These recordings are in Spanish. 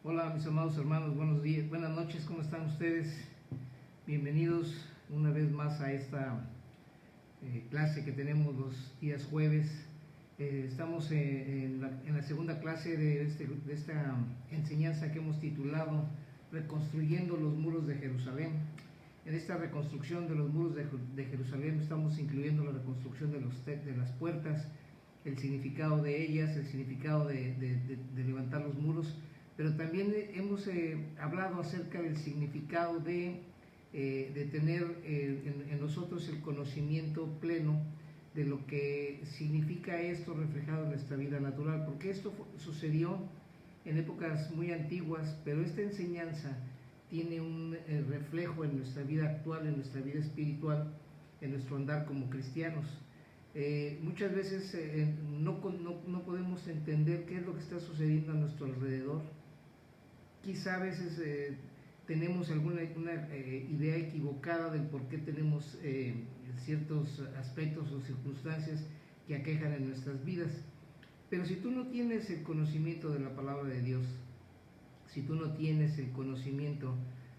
Hola mis amados hermanos, buenos días, buenas noches, ¿cómo están ustedes? Bienvenidos una vez más a esta clase que tenemos los días jueves. Estamos en la segunda clase de esta enseñanza que hemos titulado Reconstruyendo los muros de Jerusalén. En esta reconstrucción de los muros de Jerusalén estamos incluyendo la reconstrucción de las puertas, el significado de ellas, el significado de levantar los muros, pero también hemos hablado acerca del significado de tener en nosotros el conocimiento pleno de lo que significa esto reflejado en nuestra vida natural, porque esto sucedió en épocas muy antiguas, pero esta enseñanza tiene un reflejo en nuestra vida actual, en nuestra vida espiritual, en nuestro andar como cristianos. Muchas veces no podemos entender qué es lo que está sucediendo a nuestro alrededor. Quizá a veces tenemos alguna idea equivocada del por qué tenemos ciertos aspectos o circunstancias que aquejan en nuestras vidas. Pero si tú no tienes el conocimiento de la palabra de Dios, si tú no tienes el conocimiento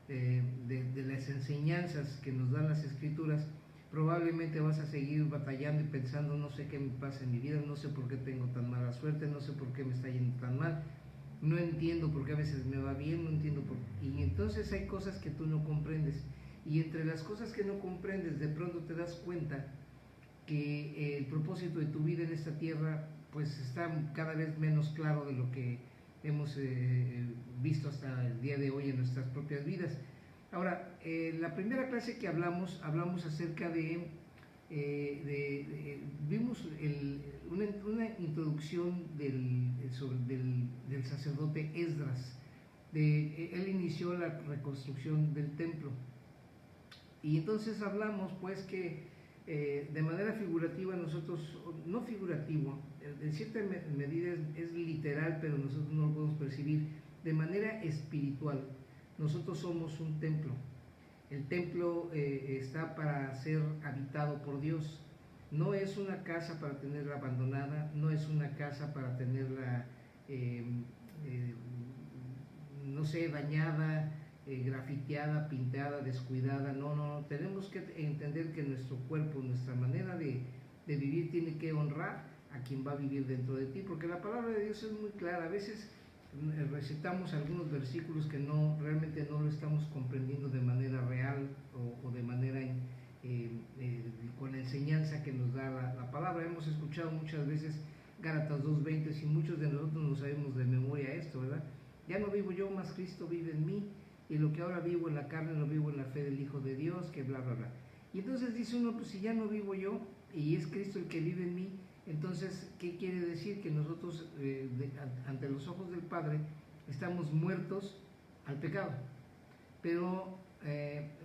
de las enseñanzas que nos dan las Escrituras, probablemente vas a seguir batallando y pensando: no sé qué me pasa en mi vida, no sé por qué tengo tan mala suerte, no sé por qué me está yendo tan mal, no entiendo por qué a veces me va bien, no entiendo por qué. Y entonces hay cosas que tú no comprendes, y entre las cosas que no comprendes de pronto te das cuenta que el propósito de tu vida en esta tierra pues está cada vez menos claro de lo que hemos visto hasta el día de hoy en nuestras propias vidas. Ahora, la primera clase que hablamos acerca vimos una introducción del sacerdote Esdras. Él inició la reconstrucción del templo, y entonces hablamos pues que de manera figurativa nosotros, no figurativo, en cierta medida es literal, pero nosotros no lo podemos percibir, de manera espiritual. Nosotros somos un templo. El templo está para ser habitado por Dios. No es una casa para tenerla abandonada, no es una casa para tenerla, no sé, dañada, grafiteada, pintada, descuidada. No, tenemos que entender que nuestro cuerpo, nuestra manera de vivir tiene que honrar a quien va a vivir dentro de ti, porque la palabra de Dios es muy clara. A veces recitamos algunos versículos que realmente no lo estamos comprendiendo de manera real o de manera con la enseñanza que nos da la palabra. Hemos escuchado muchas veces Gálatas 2:20, y muchos de nosotros no sabemos de memoria esto, ¿verdad? Ya no vivo yo, mas Cristo vive en mí, y lo que ahora vivo en la carne lo vivo en la fe del Hijo de Dios, que bla, bla, bla. Y entonces dice uno: pues si ya no vivo yo y es Cristo el que vive en mí, entonces, ¿qué quiere decir? Que nosotros, ante los ojos del Padre, estamos muertos al pecado. Pero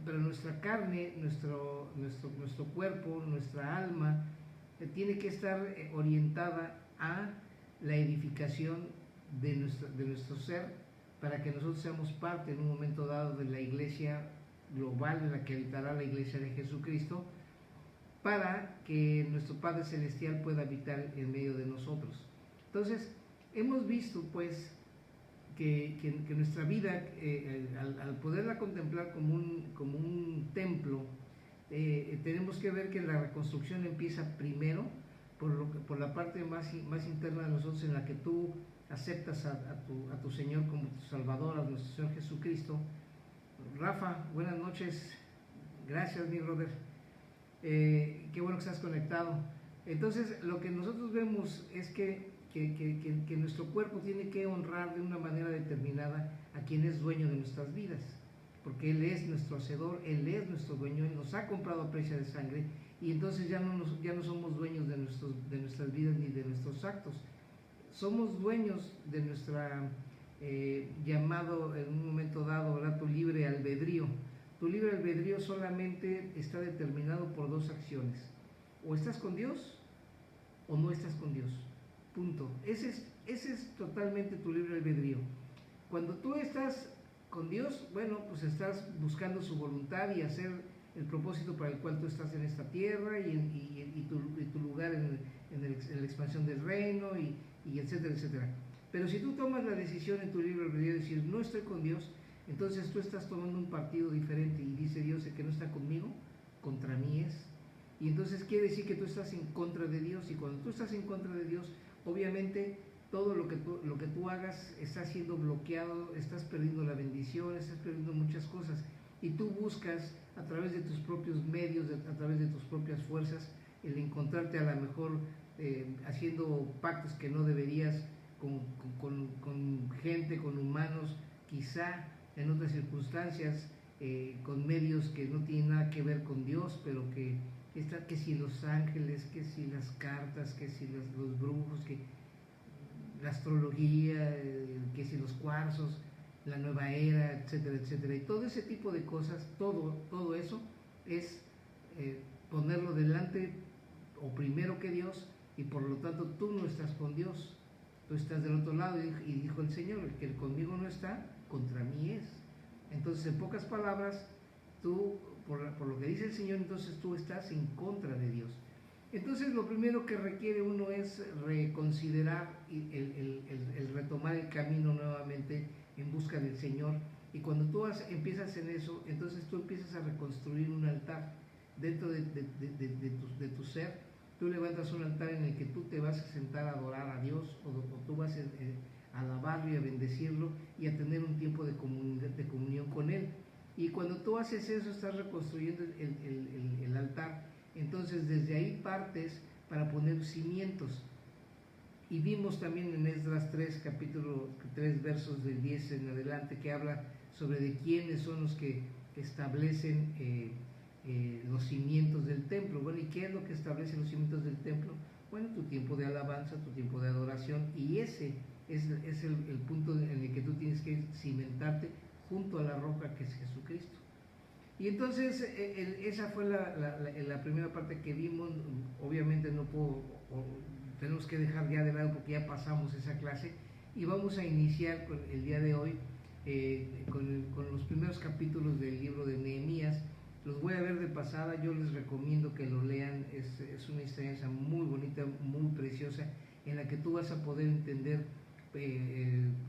nuestra carne, nuestro cuerpo, nuestra alma, tiene que estar orientada a la edificación de nuestro ser, para que nosotros seamos parte en un momento dado de la iglesia global en la que habitará la iglesia de Jesucristo, para que nuestro Padre Celestial pueda habitar en medio de nosotros. Entonces, hemos visto pues que nuestra vida, al poderla contemplar como un templo, tenemos que ver que la reconstrucción empieza primero por la parte más interna de nosotros, en la que tú aceptas a tu Señor como tu Salvador, a nuestro Señor Jesucristo. Rafa, buenas noches. Gracias, mi brother. Qué bueno que estás conectado. Entonces, lo que nosotros vemos es que nuestro cuerpo tiene que honrar de una manera determinada a quien es dueño de nuestras vidas, porque Él es nuestro hacedor, Él es nuestro dueño, Él nos ha comprado a precio de sangre, y entonces ya no somos dueños de nuestras vidas ni de nuestros actos. Somos dueños de nuestra llamado en un momento dado, ¿verdad?, tu libre albedrío. Tu libre albedrío solamente está determinado por dos acciones: o estás con Dios o no estás con Dios. Punto. Ese es totalmente tu libre albedrío. Cuando tú estás con Dios, bueno, pues estás buscando su voluntad y hacer el propósito para el cual tú estás en esta tierra, y tu lugar en la expansión del reino, y etcétera, etcétera. Pero si tú tomas la decisión en tu libre albedrío de decir, no estoy con Dios, entonces tú estás tomando un partido diferente y dice Dios, el que no está conmigo, contra mí es. Y entonces quiere decir que tú estás en contra de Dios, y cuando tú estás en contra de Dios, obviamente todo lo que tú hagas está siendo bloqueado, estás perdiendo la bendición, estás perdiendo muchas cosas, y tú buscas a través de tus propios medios, a través de tus propias fuerzas, el encontrarte a lo mejor haciendo pactos que no deberías con gente, con humanos, quizá en otras circunstancias, con medios que no tienen nada que ver con Dios, pero que si los ángeles, que si las cartas, que si los brujos, que la astrología, que si los cuarzos, la nueva era, etcétera, etcétera, y todo ese tipo de cosas, todo eso es ponerlo delante o primero que Dios, y por lo tanto tú no estás con Dios, tú estás del otro lado, y dijo el Señor, el que conmigo no está, contra mí es. Entonces, en pocas palabras, tú, por lo que dice el Señor, entonces tú estás en contra de Dios. Entonces, lo primero que requiere uno es reconsiderar el retomar el camino nuevamente en busca del Señor. Y cuando tú empiezas en eso, entonces tú empiezas a reconstruir un altar dentro de tu ser. Tú levantas un altar en el que tú te vas a sentar a adorar a Dios, o tú vas a alabarlo y a bendecirlo y a tener un tiempo de comunión con Él. Y cuando tú haces eso, estás reconstruyendo el altar. Entonces desde ahí partes para poner cimientos. Y vimos también en Esdras 3, capítulo 3, versos del 10 en adelante, que habla sobre de quiénes son los que establecen los cimientos del templo. Bueno, ¿y qué es lo que establece los cimientos del templo? Bueno, tu tiempo de alabanza, tu tiempo de adoración, y ese es el punto en el que tú tienes que cimentarte junto a la roca que es Jesucristo. Y entonces esa fue la primera parte que vimos. Obviamente tenemos que dejar ya de lado porque ya pasamos esa clase, y vamos a iniciar el día de hoy con los primeros capítulos del libro de Nehemías. Los voy a ver de pasada, yo les recomiendo que lo lean, es una enseñanza muy bonita, muy preciosa, en la que tú vas a poder entender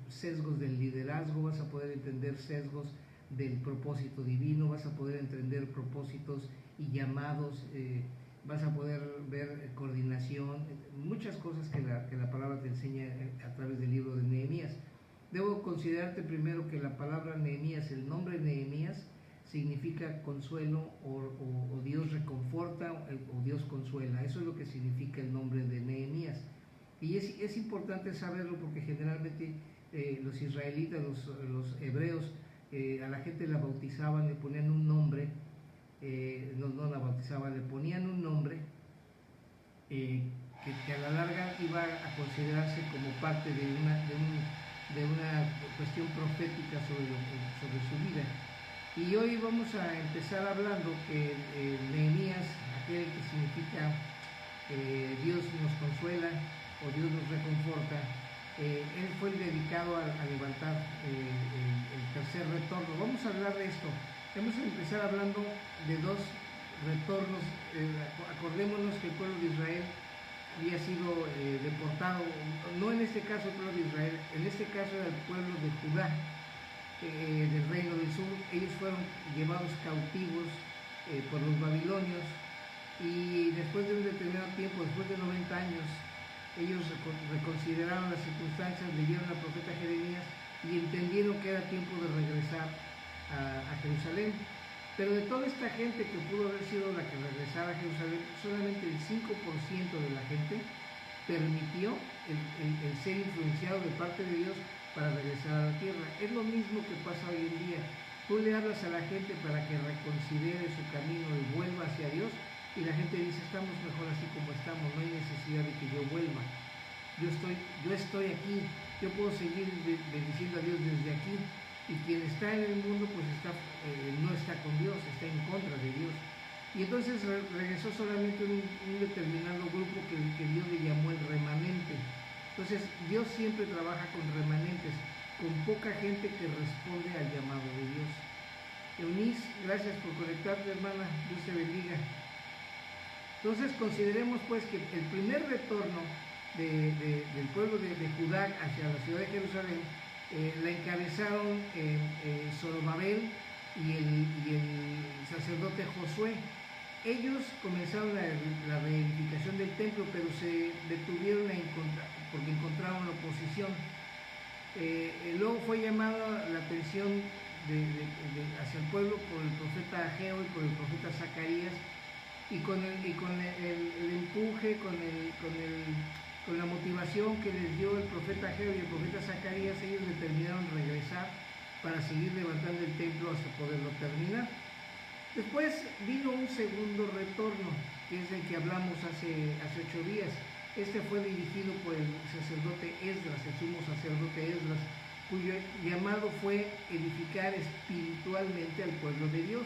sesgos del liderazgo, vas a poder entender sesgos del propósito divino, vas a poder entender propósitos y llamados, vas a poder ver coordinación, muchas cosas que la palabra te enseña a través del libro de Nehemías. Debo considerarte primero que la palabra Nehemías, el nombre Nehemías, significa consuelo, o Dios reconforta, o Dios consuela. Eso es lo que significa el nombre de Nehemías. Y es importante saberlo porque generalmente los israelitas, los hebreos, a la gente la bautizaban, le ponían un nombre, no la bautizaban, le ponían un nombre que a la larga iba a considerarse como parte de una cuestión profética sobre su vida. Y hoy vamos a empezar hablando que Nehemías, aquel que significa Dios nos consuela o Dios nos reconforta, él fue el dedicado a levantar el tercer retorno. Vamos a hablar de esto. Vamos a empezar hablando de dos retornos. Acordémonos que el pueblo de Israel había sido deportado, no en este caso el pueblo de Israel, en este caso era el pueblo de Judá, del reino del sur. Ellos fueron llevados cautivos por los babilonios, y después de un determinado tiempo, después de 90 años, ellos reconsideraron las circunstancias, leyeron al profeta Jeremías y entendieron que era tiempo de regresar a Jerusalén. Pero de toda esta gente que pudo haber sido la que regresara a Jerusalén, solamente el 5% de la gente permitió el ser influenciado de parte de Dios para regresar a la tierra. Es lo mismo que pasa hoy en día. Tú le hablas a la gente para que reconsidere su camino y vuelva hacia Dios, y la gente dice, estamos mejor así como estamos, no hay necesidad de que yo vuelva. Yo estoy aquí, yo puedo seguir bendiciendo a Dios desde aquí. Y quien está en el mundo pues no está con Dios, está en contra de Dios. Y entonces regresó solamente un determinado grupo que Dios le llamó el remanente. Entonces Dios siempre trabaja con remanentes, con poca gente que responde al llamado de Dios. Eunice, gracias por conectarte, hermana, Dios te bendiga. Entonces consideremos pues que el primer retorno del pueblo de Judá hacia la ciudad de Jerusalén, la encabezaron Zorobabel y el sacerdote Josué. Ellos comenzaron la reedificación del templo, pero se detuvieron porque encontraron la oposición. Luego fue llamada la atención hacia el pueblo por el profeta Ageo y por el profeta Zacarías, y con el empuje, con la motivación que les dio el profeta Ageo y el profeta Zacarías, ellos determinaron regresar para seguir levantando el templo hasta poderlo terminar. Después vino un segundo retorno, que es el que hablamos hace 8 días. Este fue dirigido por el sacerdote Esdras, el sumo sacerdote Esdras, cuyo llamado fue edificar espiritualmente al pueblo de Dios,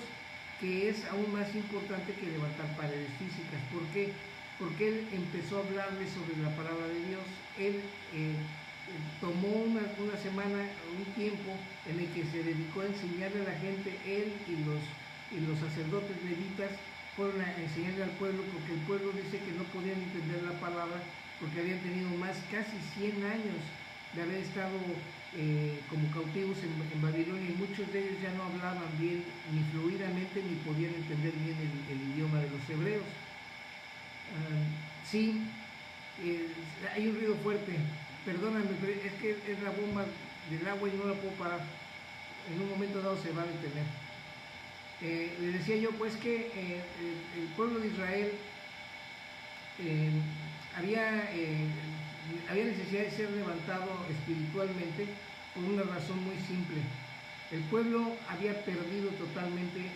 que es aún más importante que levantar paredes físicas. ¿Por qué? Porque él empezó a hablarles sobre la palabra de Dios. Él tomó una semana, un tiempo en el que se dedicó a enseñarle a la gente. Él y los sacerdotes levitas fueron a enseñarle al pueblo, porque el pueblo dice que no podían entender la palabra porque habían tenido casi 100 años de haber estado como cautivos en Babilonia, y muchos de ellos ya no hablaban bien ni fluidamente ni podían entender bien el idioma de los hebreos. Sí, hay un ruido fuerte, perdóname, pero es que es la bomba del agua y no la puedo parar. En un momento dado se va a detener. Le decía yo pues que el pueblo de Israel había necesidad de ser levantado espiritualmente por una razón muy simple. El pueblo había perdido totalmente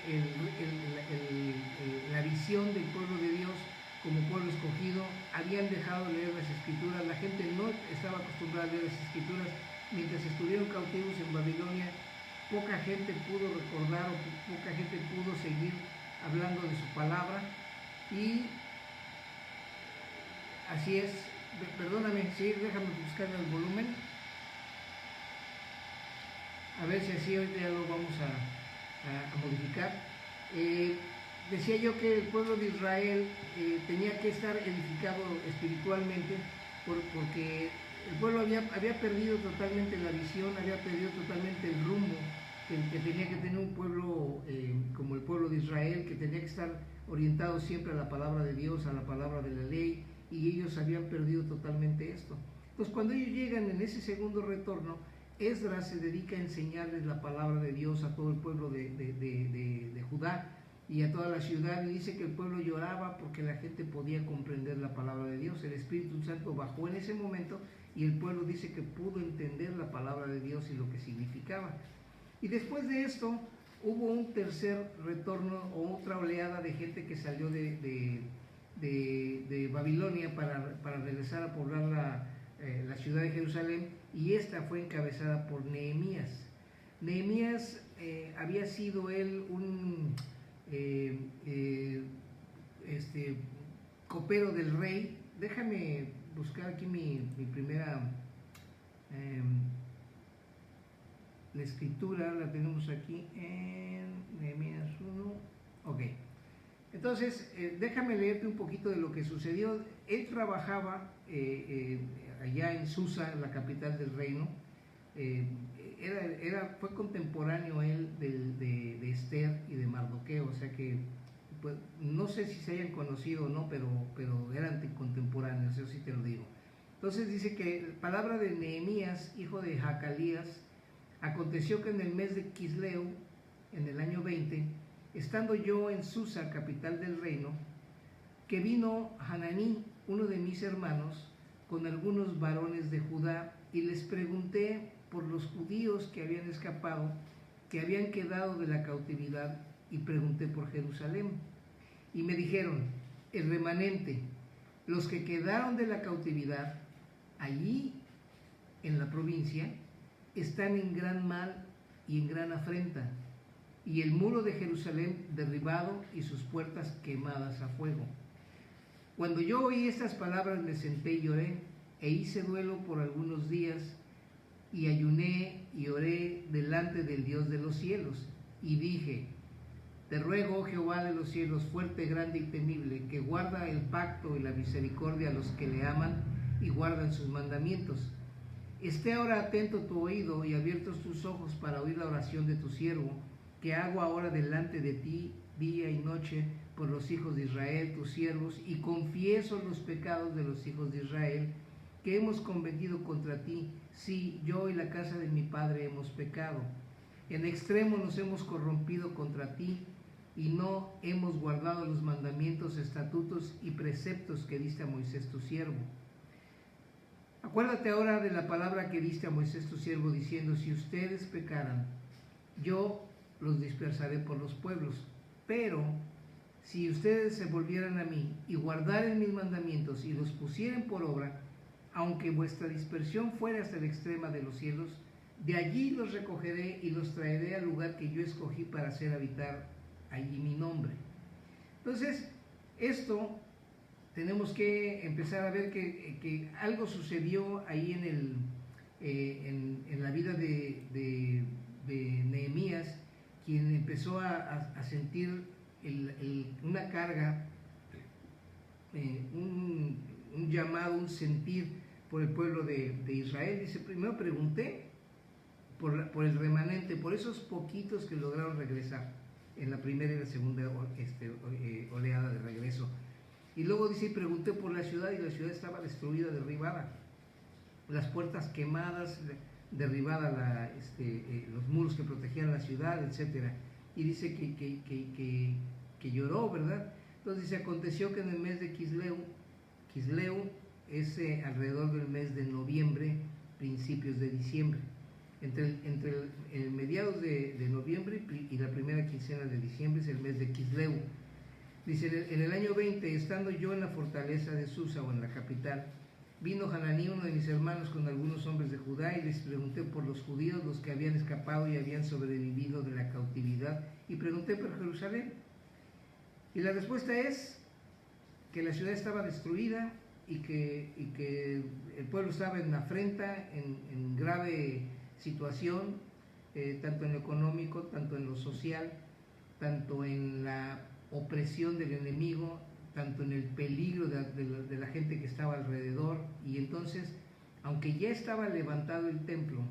la visión del pueblo de Dios como pueblo escogido. Habían dejado de leer las escrituras. La gente no estaba acostumbrada a leer las escrituras. Mientras estuvieron cautivos en Babilonia, poca gente pudo recordar, o poca gente pudo seguir hablando de su palabra. Y así es. Perdóname, sí, déjame buscar el volumen, a ver si así hoy ya lo vamos a modificar. Decía yo que el pueblo de Israel tenía que estar edificado espiritualmente, porque el pueblo había perdido totalmente la visión, había perdido totalmente el rumbo que tenía que tener un pueblo como el pueblo de Israel, que tenía que estar orientado siempre a la palabra de Dios, a la palabra de la ley, y ellos habían perdido totalmente esto. Entonces, cuando ellos llegan en ese segundo retorno, Esdras se dedica a enseñarles la palabra de Dios a todo el pueblo de Judá y a toda la ciudad, y dice que el pueblo lloraba porque la gente podía comprender la palabra de Dios. El Espíritu Santo bajó en ese momento y el pueblo dice que pudo entender la palabra de Dios y lo que significaba. Y después de esto hubo un tercer retorno, o otra oleada de gente que salió de Babilonia para regresar a poblar la ciudad de Jerusalén, y esta fue encabezada por Nehemías. Nehemías había sido él un copero del rey. Déjame buscar aquí mi primera la escritura, la tenemos aquí en Nehemías 1. Ok, entonces déjame leerte un poquito de lo que sucedió. Él trabajaba allá en Susa, la capital del reino. Fue contemporáneo él de Esther y de Mardoqueo, o sea que pues, no sé si se hayan conocido o no, pero eran contemporáneos, eso sí te lo digo. Entonces dice que palabra de Nehemías, hijo de Jacalías: aconteció que en el mes de Quisleu, en el año 20, estando yo en Susa, capital del reino, que vino Hananí, uno de mis hermanos, con algunos varones de Judá, y les pregunté por los judíos que habían escapado, que habían quedado de la cautividad, y pregunté por Jerusalén. Y me dijeron: el remanente, los que quedaron de la cautividad, allí en la provincia, están en gran mal y en gran afrenta, y el muro de Jerusalén derribado y sus puertas quemadas a fuego. Cuando yo oí estas palabras, me senté y lloré, e hice duelo por algunos días, y ayuné y oré delante del Dios de los cielos, y dije: te ruego, oh Jehová de los cielos, fuerte, grande y temible, que guarda el pacto y la misericordia a los que le aman, y guardan sus mandamientos. Esté ahora atento tu oído y abiertos tus ojos para oír la oración de tu siervo, que hago ahora delante de ti día y noche por los hijos de Israel, tus siervos, y confieso los pecados de los hijos de Israel, que hemos convenido contra ti. Sí, yo y la casa de mi padre hemos pecado. En extremo nos hemos corrompido contra ti, y no hemos guardado los mandamientos, estatutos y preceptos que diste a Moisés tu siervo. Acuérdate ahora de la palabra que diste a Moisés tu siervo, diciendo: si ustedes pecaran, yo los dispersaré por los pueblos. Pero si ustedes se volvieran a mí y guardaren mis mandamientos y los pusieren por obra, aunque vuestra dispersión fuera hasta el extremo de los cielos, de allí los recogeré y los traeré al lugar que yo escogí para hacer habitar allí mi nombre. Entonces, esto tenemos que empezar a ver que algo sucedió ahí en la vida de Nehemías, quien empezó a sentir una carga, un llamado, un sentir por el pueblo de Israel. Dice: primero pregunté por el remanente, por esos poquitos que lograron regresar en la primera y la segunda oleada de regreso. Y luego dice: pregunté por la ciudad, y la ciudad estaba destruida, derribada, las puertas quemadas, derribada los muros que protegían la ciudad, etcétera. Y dice que lloró, ¿verdad? Entonces dice: aconteció que en el mes de Quisleu es alrededor del mes de noviembre, principios de diciembre, entre el mediados de noviembre y la primera quincena de diciembre es el mes de Quisleu. Dice: en el año 20, estando yo en la fortaleza de Susa, o en la capital, vino Hananí, uno de mis hermanos, con algunos hombres de Judá, y les pregunté por los judíos, los que habían escapado y habían sobrevivido de la cautividad, y pregunté por Jerusalén. Y la respuesta es que la ciudad estaba destruida y que el pueblo estaba en afrenta, en grave situación, tanto en lo económico, tanto en lo social, tanto en la opresión del enemigo, tanto en el peligro de la gente que estaba alrededor. Y entonces, aunque ya estaba levantado el templo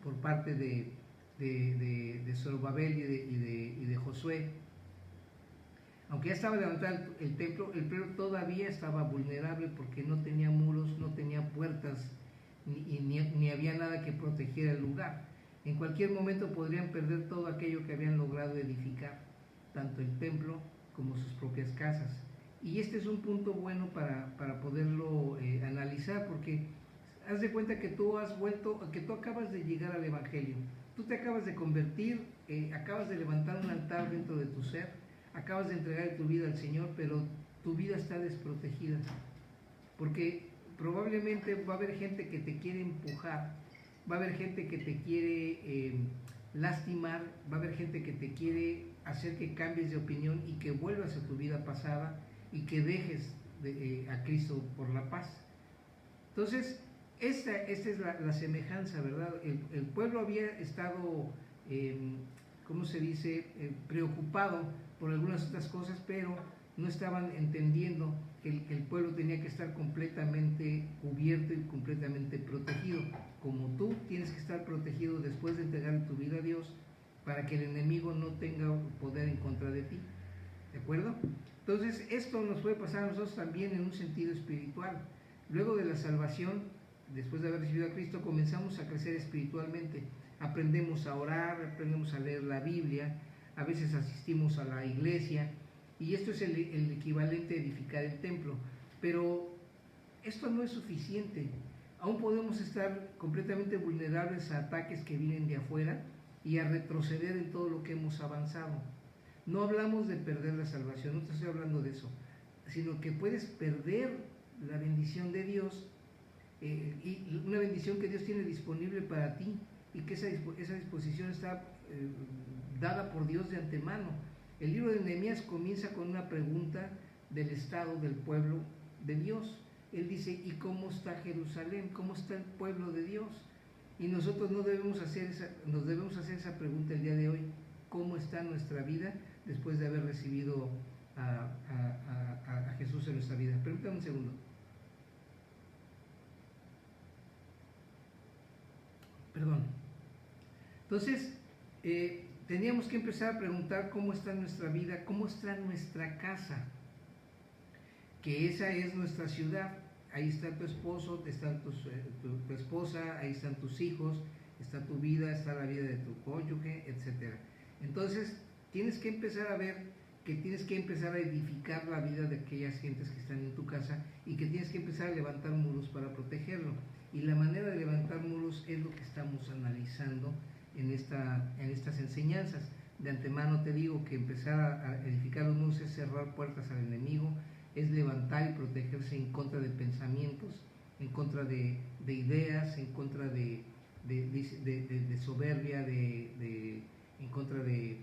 por parte de Zorobabel y de Josué, aunque ya estaba levantado el templo todavía estaba vulnerable, porque no tenía muros, no tenía puertas, ni había nada que protegiera el lugar. En cualquier momento podrían perder todo aquello que habían logrado edificar, tanto el templo como sus propias casas. Y este es un punto bueno para poderlo analizar, porque haz de cuenta que tú acabas de llegar al Evangelio, tú te acabas de convertir, acabas de levantar un altar dentro de tu ser, acabas de entregar tu vida al Señor, pero tu vida está desprotegida, porque probablemente va a haber gente que te quiere empujar, va a haber gente que te quiere lastimar, va a haber gente que te quiere hacer que cambies de opinión y que vuelvas a tu vida pasada y que dejes a Cristo por la paz. Entonces, esta es la semejanza, ¿verdad? El pueblo había estado, ¿cómo se dice?, preocupado por algunas otras cosas, pero no estaban entendiendo que el pueblo tenía que estar completamente cubierto y completamente protegido, como tú tienes que estar protegido después de entregar tu vida a Dios, para que el enemigo no tenga poder en contra de ti, ¿de acuerdo? Entonces, esto nos puede pasar a nosotros también en un sentido espiritual. Luego de la salvación, después de haber recibido a Cristo, comenzamos a crecer espiritualmente, aprendemos a orar, aprendemos a leer la Biblia, a veces asistimos a la iglesia, y esto es el equivalente a edificar el templo. Pero esto no es suficiente. Aún podemos estar completamente vulnerables a ataques que vienen de afuera y a retroceder en todo lo que hemos avanzado. No hablamos de perder la salvación, no te estoy hablando de eso, sino que puedes perder la bendición de Dios, y una bendición que Dios tiene disponible para ti, y que esa disposición está dada por Dios de antemano. El libro de Nehemías comienza con una pregunta del estado del pueblo de Dios. Él dice: ¿y cómo está Jerusalén? ¿Cómo está el pueblo de Dios? Y nosotros nos debemos hacer esa pregunta el día de hoy: ¿cómo está nuestra vida después de haber recibido a Jesús en nuestra vida? Permítame un segundo. Perdón. Entonces, teníamos que empezar a preguntar cómo está nuestra vida, cómo está nuestra casa, que esa es nuestra ciudad. Ahí está tu esposo, está tu esposa, ahí están tus hijos, está tu vida, está la vida de tu cónyuge, etc. Entonces, tienes que empezar a ver que tienes que empezar a edificar la vida de aquellas gentes que están en tu casa y que tienes que empezar a levantar muros para protegerlo. Y la manera de levantar muros es lo que estamos analizando en estas enseñanzas. De antemano te digo que empezar a edificar los muros es cerrar puertas al enemigo, es levantar y protegerse en contra de pensamientos, en contra de ideas, en contra de soberbia, en contra de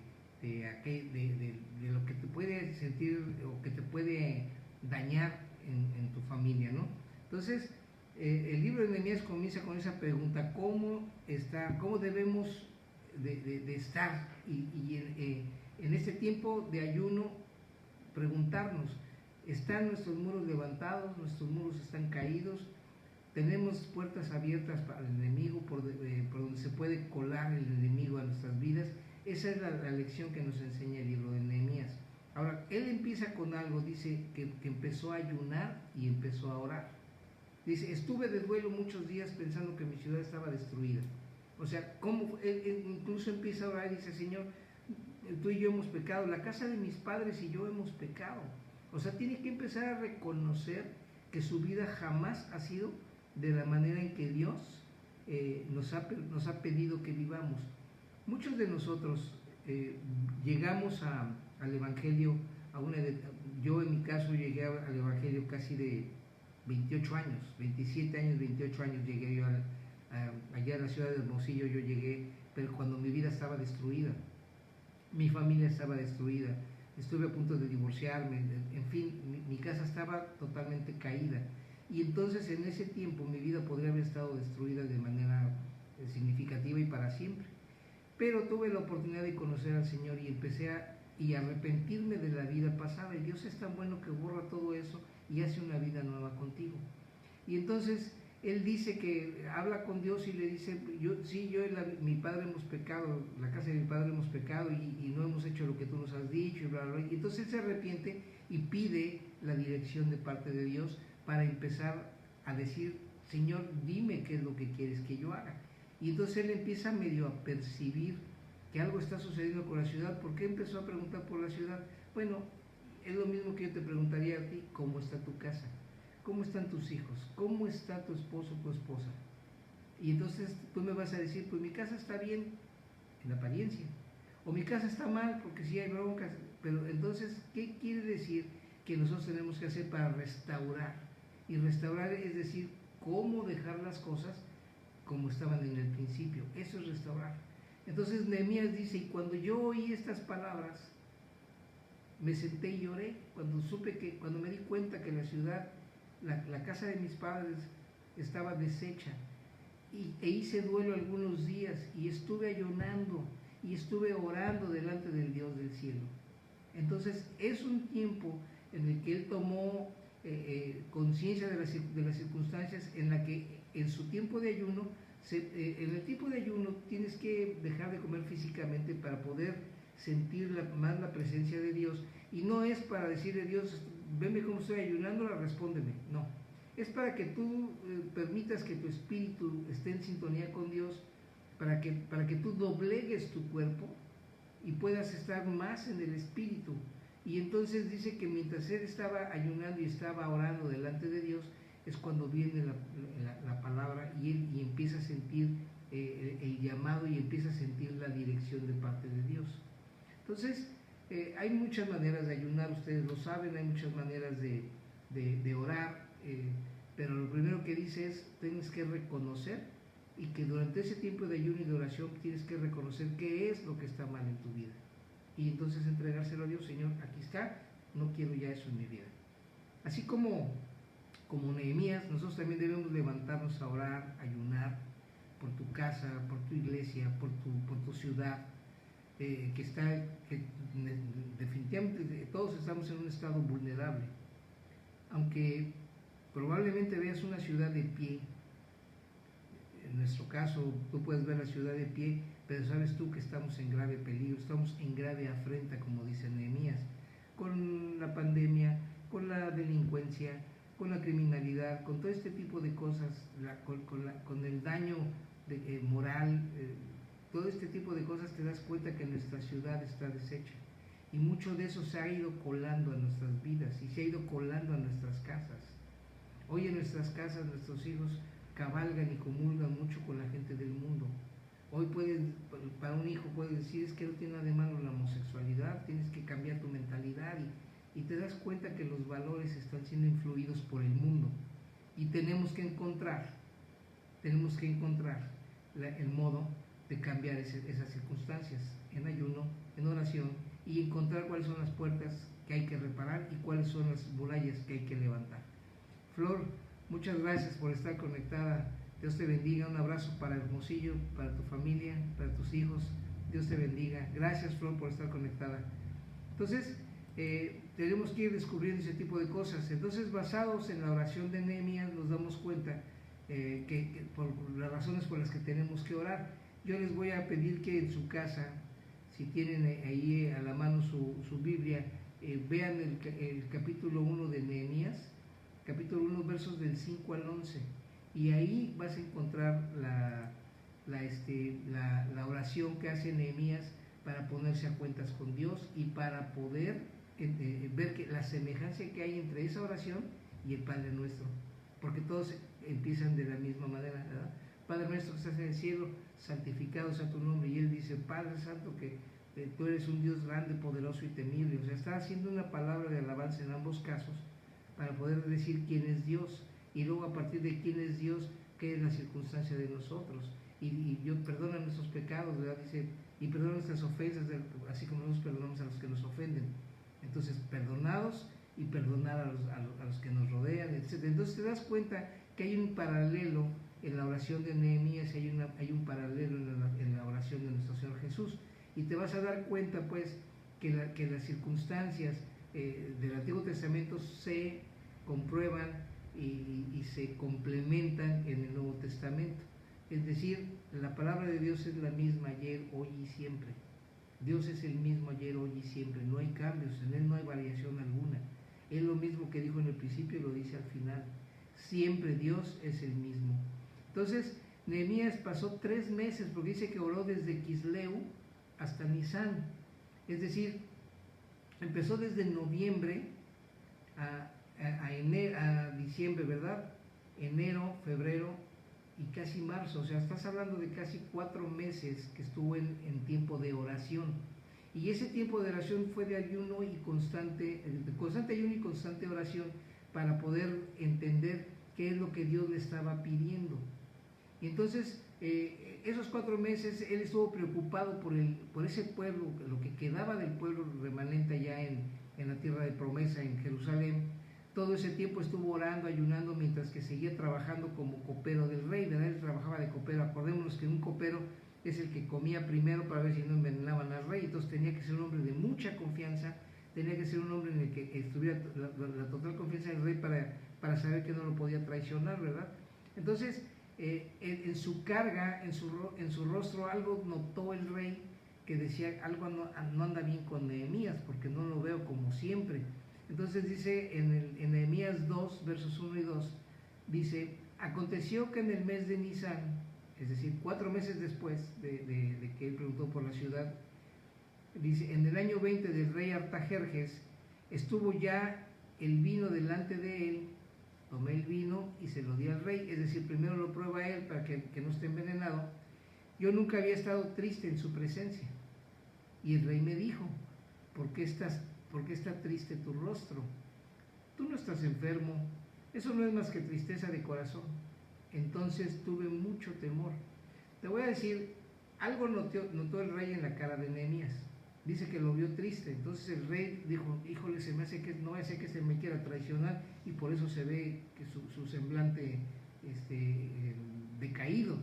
lo que te puede sentir o que te puede dañar en tu familia, ¿no? Entonces, el libro de Nehemías comienza con esa pregunta: ¿cómo debemos de estar? Y en este tiempo de ayuno, preguntarnos: ¿están nuestros muros levantados? ¿Nuestros muros están caídos? ¿Tenemos puertas abiertas para el enemigo, por donde se puede colar el enemigo a nuestras vidas? Esa es la lección que nos enseña el libro de Nehemías. Ahora, él empieza con algo, dice que empezó a ayunar y empezó a orar. Dice: estuve de duelo muchos días pensando que mi ciudad estaba destruida. O sea, ¿cómo? Él incluso empieza a orar y dice: Señor, tú y yo hemos pecado, la casa de mis padres y yo hemos pecado. O sea, tiene que empezar a reconocer que su vida jamás ha sido de la manera en que Dios nos ha pedido que vivamos. Muchos de nosotros llegamos al Evangelio yo en mi caso llegué al Evangelio casi de 28 años, 27 años, 28 años llegué yo allá a la ciudad de Hermosillo. Yo llegué, pero cuando mi vida estaba destruida, mi familia estaba destruida, estuve a punto de divorciarme, en fin, mi casa estaba totalmente caída. Y entonces en ese tiempo mi vida podría haber estado destruida de manera significativa y para siempre. Pero tuve la oportunidad de conocer al Señor y empecé a arrepentirme de la vida pasada. Y Dios es tan bueno que borra todo eso y hace una vida nueva contigo. Y entonces él dice que habla con Dios y le dice: mi padre hemos pecado, la casa de mi padre hemos pecado y no hemos hecho lo que tú nos has dicho, y bla, bla, bla. Y entonces él se arrepiente y pide la dirección de parte de Dios para empezar a decir: Señor, dime qué es lo que quieres que yo haga. Y entonces él empieza medio a percibir que algo está sucediendo con la ciudad. ¿Por qué empezó a preguntar por la ciudad? Bueno, es lo mismo que yo te preguntaría a ti: ¿cómo está tu casa? ¿Cómo están tus hijos? ¿Cómo está tu esposo, tu esposa? Y entonces tú me vas a decir: pues mi casa está bien en apariencia, o mi casa está mal porque sí hay broncas. Pero entonces, ¿qué quiere decir que nosotros tenemos que hacer para restaurar? Y restaurar es decir, cómo dejar las cosas como estaban en el principio. Eso es restaurar. Entonces Nehemías dice: y cuando yo oí estas palabras, me senté y lloré. Cuando me di cuenta que la ciudad, la casa de mis padres estaba deshecha, e hice duelo algunos días y estuve ayunando y estuve orando delante del Dios del cielo. Entonces es un tiempo en el que él tomó conciencia de las circunstancias, en la que en su tiempo de ayuno, en el tiempo de ayuno tienes que dejar de comer físicamente para poder sentir más la presencia de Dios. Y no es para decirle: Dios, veme cómo estoy ayunando, respóndeme. No, es para que tú permitas que tu espíritu esté en sintonía con Dios, para que tú doblegues tu cuerpo y puedas estar más en el espíritu. Y entonces dice que mientras él estaba ayunando y estaba orando delante de Dios, es cuando viene la palabra y empieza a sentir el llamado y empieza a sentir la dirección de parte de Dios. Entonces, hay muchas maneras de ayunar, ustedes lo saben, hay muchas maneras de orar, pero lo primero que dice es: tienes que reconocer, y que durante ese tiempo de ayuno y de oración tienes que reconocer qué es lo que está mal en tu vida. Y entonces entregárselo a Dios: Señor, aquí está, no quiero ya eso en mi vida. Así como Nehemías, nosotros también debemos levantarnos a orar, ayunar por tu casa, por tu iglesia, por tu ciudad, que definitivamente todos estamos en un estado vulnerable. Aunque probablemente veas una ciudad de pie, en nuestro caso, tú puedes ver la ciudad de pie, pero sabes tú que estamos en grave peligro, estamos en grave afrenta, como dice Nehemías, con la pandemia, con la delincuencia, con la criminalidad, con todo este tipo de cosas, con el daño moral, todo este tipo de cosas. Te das cuenta que nuestra ciudad está deshecha. Y mucho de eso se ha ido colando a nuestras vidas y se ha ido colando a nuestras casas. Hoy en nuestras casas nuestros hijos cabalgan y comulgan mucho con la gente del mundo. Hoy para un hijo puedes decir, es que no tiene nada de malo la homosexualidad, tienes que cambiar tu mentalidad, y te das cuenta que los valores están siendo influidos por el mundo. Y tenemos que encontrar el modo de cambiar esas circunstancias en ayuno, en oración, y encontrar cuáles son las puertas que hay que reparar y cuáles son las murallas que hay que levantar. Flor, muchas gracias por estar conectada. Dios te bendiga. Un abrazo para Hermosillo, para tu familia, para tus hijos. Dios te bendiga. Gracias, Flor, por estar conectada. Entonces, tenemos que ir descubriendo ese tipo de cosas. Entonces, basados en la oración de Nehemías, nos damos cuenta que por las razones por las que tenemos que orar. Yo les voy a pedir que en su casa, si tienen ahí a la mano su Biblia, vean el capítulo 1 de Nehemías, capítulo 1, versos del 5 al 11, y ahí vas a encontrar la oración que hace Nehemías para ponerse a cuentas con Dios y para poder ver que la semejanza que hay entre esa oración y el Padre Nuestro, porque todos empiezan de la misma manera, ¿verdad? Padre nuestro que estás en el cielo, santificado sea tu nombre. Y él dice, Padre Santo, que tú eres un Dios grande, poderoso y temible. O sea, está haciendo una palabra de alabanza en ambos casos para poder decir quién es Dios, y luego a partir de quién es Dios, qué es la circunstancia de nosotros. Y Dios perdona nuestros pecados, ¿verdad? Dice, y perdona nuestras ofensas, así como nosotros perdonamos a los que nos ofenden. Entonces, perdonados y perdonar a los que nos rodean, etc. Entonces te das cuenta que hay un paralelo en la oración de Nehemías, hay un paralelo en la oración de nuestro Señor Jesús. Y te vas a dar cuenta, pues, que las circunstancias del Antiguo Testamento se comprueban y se complementan en el Nuevo Testamento. Es decir, la palabra de Dios es la misma ayer, hoy y siempre. Dios es el mismo ayer, hoy y siempre. No hay cambios, en Él no hay variación alguna. Es lo mismo que dijo en el principio y lo dice al final. Siempre Dios es el mismo. Entonces, Nehemías pasó 3 meses, porque dice que oró desde Quisleu hasta Nisán. Es decir, empezó desde noviembre a diciembre, ¿verdad? Enero, febrero y casi marzo. O sea, estás hablando de casi 4 meses que estuvo en tiempo de oración. Y ese tiempo de oración fue de ayuno y constante ayuno y constante oración, para poder entender qué es lo que Dios le estaba pidiendo. Y entonces, esos 4 meses él estuvo preocupado por ese pueblo, lo que quedaba del pueblo remanente allá en la tierra de promesa, en Jerusalén. Todo ese tiempo estuvo orando, ayunando, mientras que seguía trabajando como copero del rey, ¿verdad? Él trabajaba de copero. Acordémonos que un copero es el que comía primero para ver si no envenenaban al rey. Entonces tenía que ser un hombre de mucha confianza, tenía que ser un hombre en el que estuviera la total confianza del rey para saber que no lo podía traicionar, ¿verdad? Entonces, en su carga, en su rostro, algo notó el rey, que decía, algo no anda bien con Nehemías, porque no lo veo como siempre. Entonces dice en Nehemías 2, versos 1 y 2, dice, aconteció que en el mes de Nisán, es decir, 4 meses después de que él preguntó por la ciudad, dice, en el año 20 del rey Artajerjes, estuvo ya el vino delante de él. Tomé el vino y se lo di al rey, es decir, primero lo prueba él para que no esté envenenado. Yo nunca había estado triste en su presencia. Y el rey me dijo, ¿por qué está triste tu rostro? Tú no estás enfermo, eso no es más que tristeza de corazón. Entonces tuve mucho temor. Te voy a decir, algo notó el rey en la cara de Nehemías. Dice que lo vio triste. Entonces el rey dijo, híjole, se me hace que no hace que se me quiera traicionar, y por eso se ve que su semblante decaído.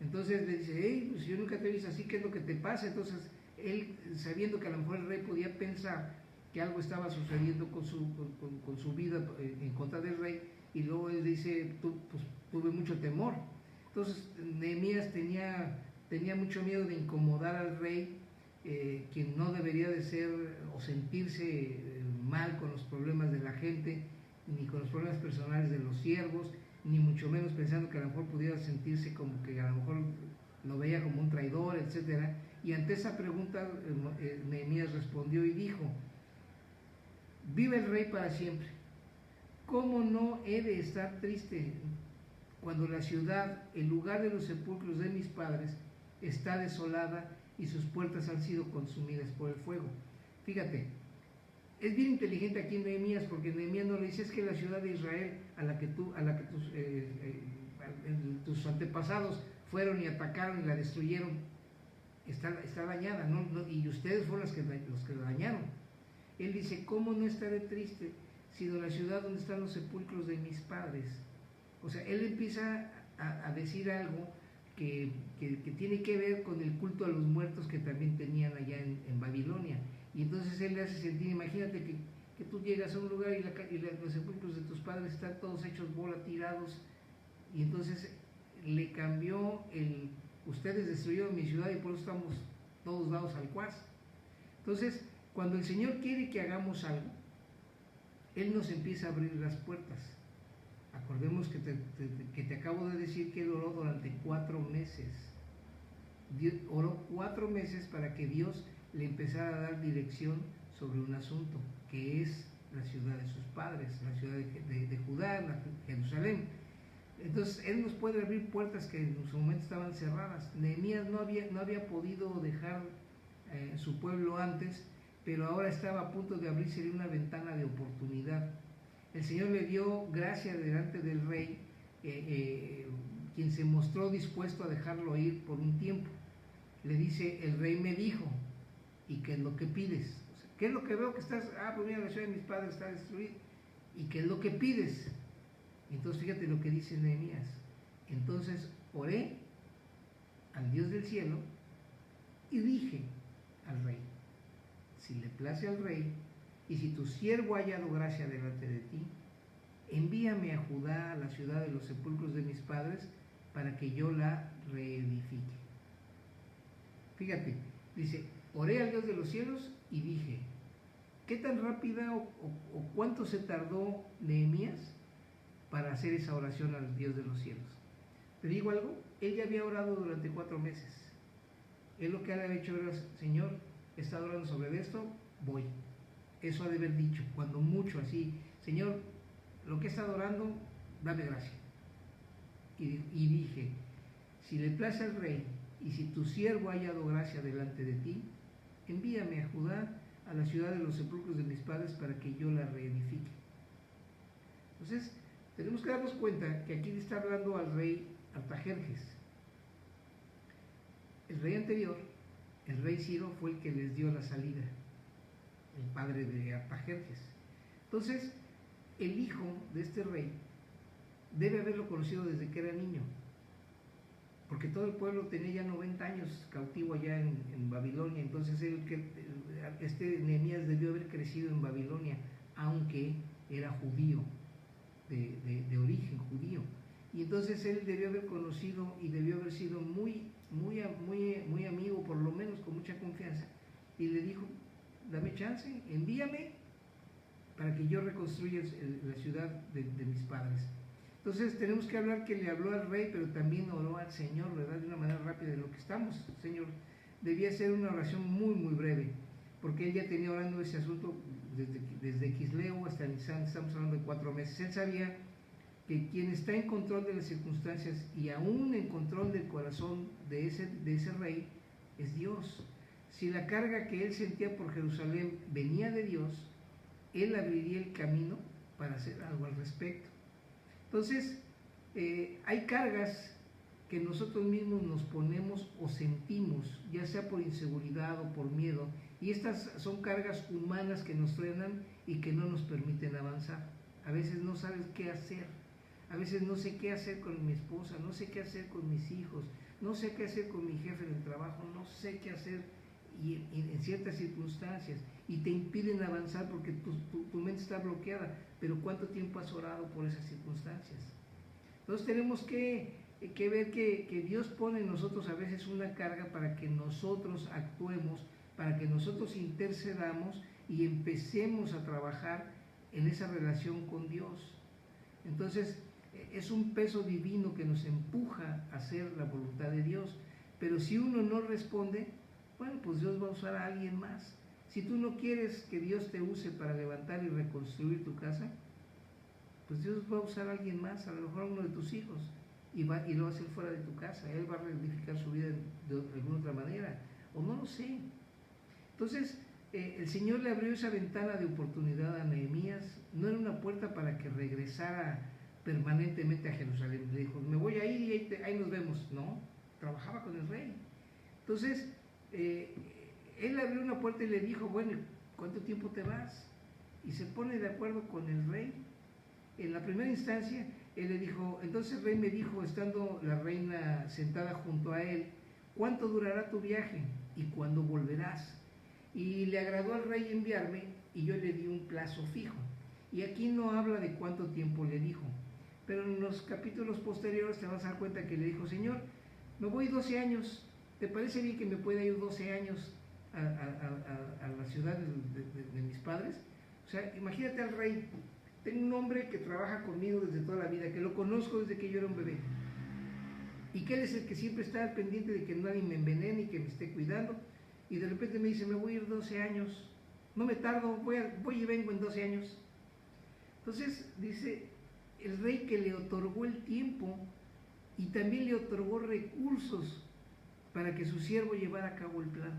Entonces le dice, hey, pues yo nunca te he visto así, ¿qué es lo que te pasa? Entonces él, sabiendo que a lo mejor el rey podía pensar que algo estaba sucediendo con su vida en contra del rey, y luego él dice, pues tuve mucho temor. Entonces Nehemías tenía mucho miedo de incomodar al rey, quien no debería de ser o sentirse mal con los problemas de la gente, ni con los problemas personales de los siervos, ni mucho menos pensando que a lo mejor pudiera sentirse como que a lo mejor lo veía como un traidor, etcétera. Y ante esa pregunta Nehemías respondió y dijo: vive el rey para siempre. ¿Cómo no he de estar triste cuando la ciudad, el lugar de los sepulcros de mis padres, está desolada y sus puertas han sido consumidas por el fuego? Fíjate, es bien inteligente aquí en Nehemías, porque Nehemías no le dice: es que la ciudad de Israel a la que tus antepasados fueron y atacaron y la destruyeron, está dañada, y ustedes fueron los que la dañaron. Él dice: ¿cómo no estaré triste sino la ciudad donde están los sepulcros de mis padres? O sea, él empieza a decir algo que tiene que ver con el culto a los muertos que también tenían allá en Babilonia. Y entonces él le hace sentir, imagínate que tú llegas a un lugar y los sepulcros de tus padres están todos hechos bola, tirados, y entonces le cambió ustedes destruyeron mi ciudad y por eso estamos todos dados al cuas. Entonces, cuando el Señor quiere que hagamos algo, Él nos empieza a abrir las puertas. Acordemos que te acabo de decir que Él oró durante 4 meses. Oró 4 meses para que Dios le empezara a dar dirección sobre un asunto, que es la ciudad de sus padres, la ciudad de Judá, Jerusalén. Entonces Él nos puede abrir puertas que en su momento estaban cerradas. Nehemías no había podido dejar su pueblo antes, pero ahora estaba a punto de abrirse una ventana de oportunidad. El Señor le dio gracia delante del rey, quien se mostró dispuesto a dejarlo ir por un tiempo. Le dice: el rey me dijo, ¿y qué es lo que pides? O sea, ¿qué es lo que veo que estás? Pues mira, la ciudad de mis padres está destruida. ¿Y qué es lo que pides? Entonces fíjate lo que dice Nehemías: entonces oré al Dios del cielo y dije al rey: si le place al rey, y si tu siervo ha hallado gracia delante de ti, envíame a Judá, a la ciudad de los sepulcros de mis padres, para que yo la reedifique. Fíjate, dice: oré al Dios de los cielos y dije. ¿Qué tan rápida o cuánto se tardó Nehemías para hacer esa oración al Dios de los cielos? ¿Te digo algo? Él ya había orado durante 4 meses. Él lo que había hecho era: Señor, he estado orando sobre esto, voy. Eso ha de haber dicho, cuando mucho así: Señor, lo que he estado orando, dame gracia. Y dije: si le place al rey, y si tu siervo ha hallado gracia delante de ti, envíame a Judá, a la ciudad de los sepulcros de mis padres, para que yo la reedifique. Entonces, tenemos que darnos cuenta que aquí le está hablando al rey Artajerjes. El rey anterior, el rey Ciro, fue el que les dio la salida, el padre de Artajerjes. Entonces, el hijo de este rey debe haberlo conocido desde que era niño, porque todo el pueblo tenía ya 90 años cautivo allá en Babilonia. Entonces Nehemías debió haber crecido en Babilonia, aunque era judío, de origen judío. Y entonces él debió haber conocido y debió haber sido muy amigo, por lo menos con mucha confianza. Y le dijo: dame chance, envíame para que yo reconstruya la ciudad de mis padres. Entonces tenemos que hablar que le habló al rey, pero también oró al Señor, ¿verdad? De una manera rápida, de lo que estamos, Señor. Debía ser una oración muy breve, porque él ya tenía orando ese asunto desde Quisleo hasta Nisan. Estamos hablando de 4 meses. Él sabía que quien está en control de las circunstancias y aún en control del corazón de ese rey es Dios. Si la carga que él sentía por Jerusalén venía de Dios, él abriría el camino para hacer algo al respecto. Entonces, hay cargas que nosotros mismos nos ponemos o sentimos, ya sea por inseguridad o por miedo, y estas son cargas humanas que nos frenan y que no nos permiten avanzar. A veces no sabes qué hacer, a veces no sé qué hacer con mi esposa, no sé qué hacer con mis hijos, no sé qué hacer con mi jefe del trabajo, no sé qué hacer en ciertas circunstancias, y te impiden avanzar porque tu mente está bloqueada. Pero ¿cuánto tiempo has orado por esas circunstancias? Entonces tenemos que que ver que Dios pone en nosotros a veces una carga para que nosotros actuemos, para que nosotros intercedamos y empecemos a trabajar en esa relación con Dios. Entonces, es un peso divino que nos empuja a hacer la voluntad de Dios. Pero si uno no responde, bueno, pues Dios va a usar a alguien más. Si tú no quieres que Dios te use para levantar y reconstruir tu casa, pues Dios va a usar a alguien más, a lo mejor a uno de tus hijos, y lo va a hacer fuera de tu casa. Él va a reedificar su vida de alguna otra manera, o no lo sé. Entonces, el Señor le abrió esa ventana de oportunidad a Nehemías. No era una puerta para que regresara permanentemente a Jerusalén. Le dijo, me voy a ir y ahí nos vemos. No, trabajaba con el rey. Entonces, él abrió una puerta y le dijo, bueno, ¿cuánto tiempo te vas? Y se pone de acuerdo con el rey. En la primera instancia, él le dijo, entonces el rey me dijo, estando la reina sentada junto a él, ¿cuánto durará tu viaje? ¿Y cuándo volverás? Y le agradó al rey enviarme, y yo le di un plazo fijo. Y aquí no habla de cuánto tiempo le dijo, pero en los capítulos posteriores te vas a dar cuenta que le dijo, Señor, me voy 12 años, ¿te parece bien que me pueda ir 12 años a la ciudad de mis padres? O sea, imagínate al rey. Tengo un hombre que trabaja conmigo desde toda la vida, que lo conozco desde que yo era un bebé, y que él es el que siempre está al pendiente de que nadie me envenene y que me esté cuidando, y de repente me dice, me voy a ir 12 años, no me tardo, voy y vengo en 12 años. Entonces dice el rey que le otorgó el tiempo y también le otorgó recursos para que su siervo llevara a cabo el plan.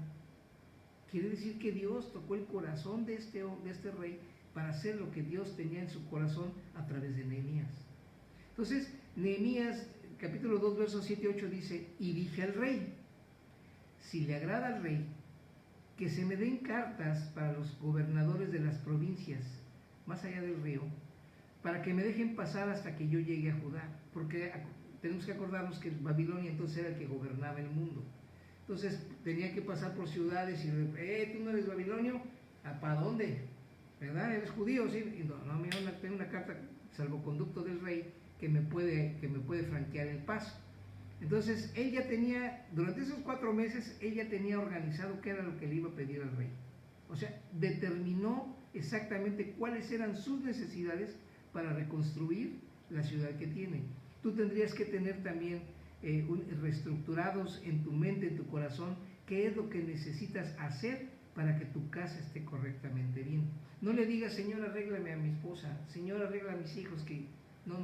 Quiere decir que Dios tocó el corazón de este rey para hacer lo que Dios tenía en su corazón a través de Nehemías. Entonces, Nehemías, capítulo 2, versos 7 y 8 dice, y dije al rey, si le agrada al rey, que se me den cartas para los gobernadores de las provincias, más allá del río, para que me dejen pasar hasta que yo llegue a Judá, porque tenemos que acordarnos que Babilonia entonces era el que gobernaba el mundo. Entonces tenía que pasar por ciudades y tú no eres babilonio, ¿para dónde? ¿Verdad? ¿Eres judío? Sí. Y no, tengo una carta salvoconducto del rey que me puede franquear el paso. Entonces él ya tenía, durante esos 4 meses, él ya tenía organizado qué era lo que le iba a pedir al rey. O sea, determinó exactamente cuáles eran sus necesidades para reconstruir la ciudad que tiene. Tú tendrías que tener también reestructurados en tu mente, en tu corazón, qué es lo que necesitas hacer para que tu casa esté correctamente bien. No le digas, Señor, arréglame a mi esposa, Señor, arregla a mis hijos, que no,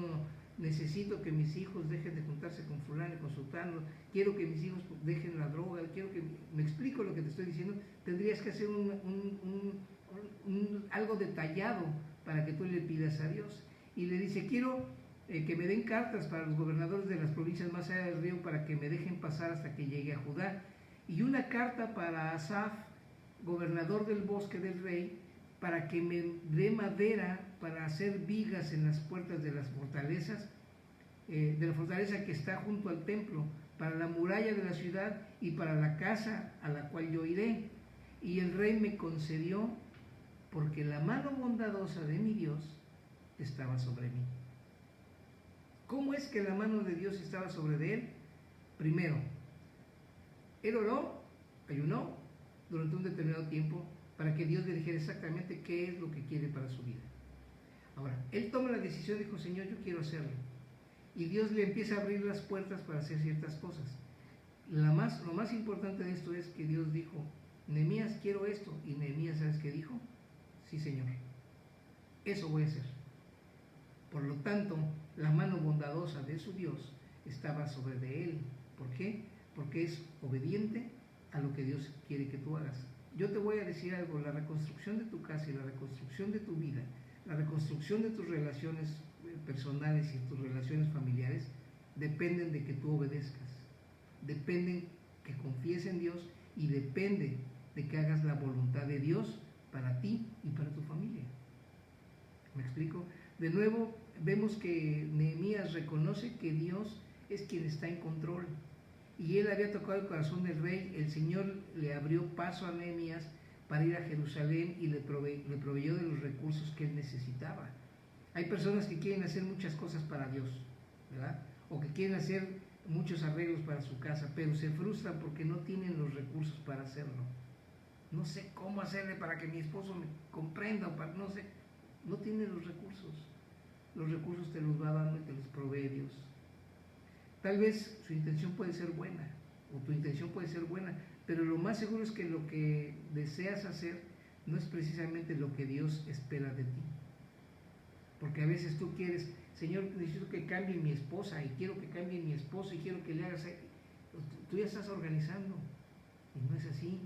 necesito que mis hijos dejen de juntarse con fulano y con sultano, quiero que mis hijos dejen la droga, quiero que, me explico lo que te estoy diciendo. Tendrías que hacer algo detallado para que tú le pidas a Dios. Y le dice, quiero que me den cartas para los gobernadores de las provincias más allá del río para que me dejen pasar hasta que llegue a Judá, y una carta para Asaf, gobernador del bosque del rey, para que me dé madera para hacer vigas en las puertas de las fortalezas, de la fortaleza que está junto al templo, para la muralla de la ciudad y para la casa a la cual yo iré. Y el rey me concedió, porque la mano bondadosa de mi Dios estaba sobre mí. ¿Cómo es que la mano de Dios estaba sobre él? Primero, él oró, ayunó durante un determinado tiempo para que Dios le dijera exactamente qué es lo que quiere para su vida. Ahora, él toma la decisión y dijo, Señor, yo quiero hacerlo. Y Dios le empieza a abrir las puertas para hacer ciertas cosas. Lo más importante de esto es que Dios dijo, Nehemías, quiero esto. Y Nehemías, ¿sabes qué dijo? Sí, Señor, eso voy a hacer. Por lo tanto, la mano bondadosa de su Dios estaba sobre de él. ¿Por qué? Porque es obediente a lo que Dios quiere que tú hagas. Yo te voy a decir algo, la reconstrucción de tu casa y la reconstrucción de tu vida, la reconstrucción de tus relaciones personales y tus relaciones familiares, dependen de que tú obedezcas, dependen que confíes en Dios y depende de que hagas la voluntad de Dios para ti y para tu familia. ¿Me explico? De nuevo, vemos que Nehemías reconoce que Dios es quien está en control. Y él había tocado el corazón del rey. El Señor le abrió paso a Nehemías para ir a Jerusalén y le proveyó de los recursos que él necesitaba. Hay personas que quieren hacer muchas cosas para Dios, ¿verdad? O que quieren hacer muchos arreglos para su casa, pero se frustran porque no tienen los recursos para hacerlo. No sé cómo hacerle para que mi esposo me comprenda, no sé, no tiene los recursos. Los recursos te los va dando y te los provee Dios. Tal vez su intención puede ser buena, o tu intención puede ser buena, pero lo más seguro es que lo que deseas hacer no es precisamente lo que Dios espera de ti. Porque a veces tú quieres, Señor, necesito que cambie mi esposa, y quiero que cambie mi esposo, y quiero que le hagas... Tú ya estás organizando, y no es así.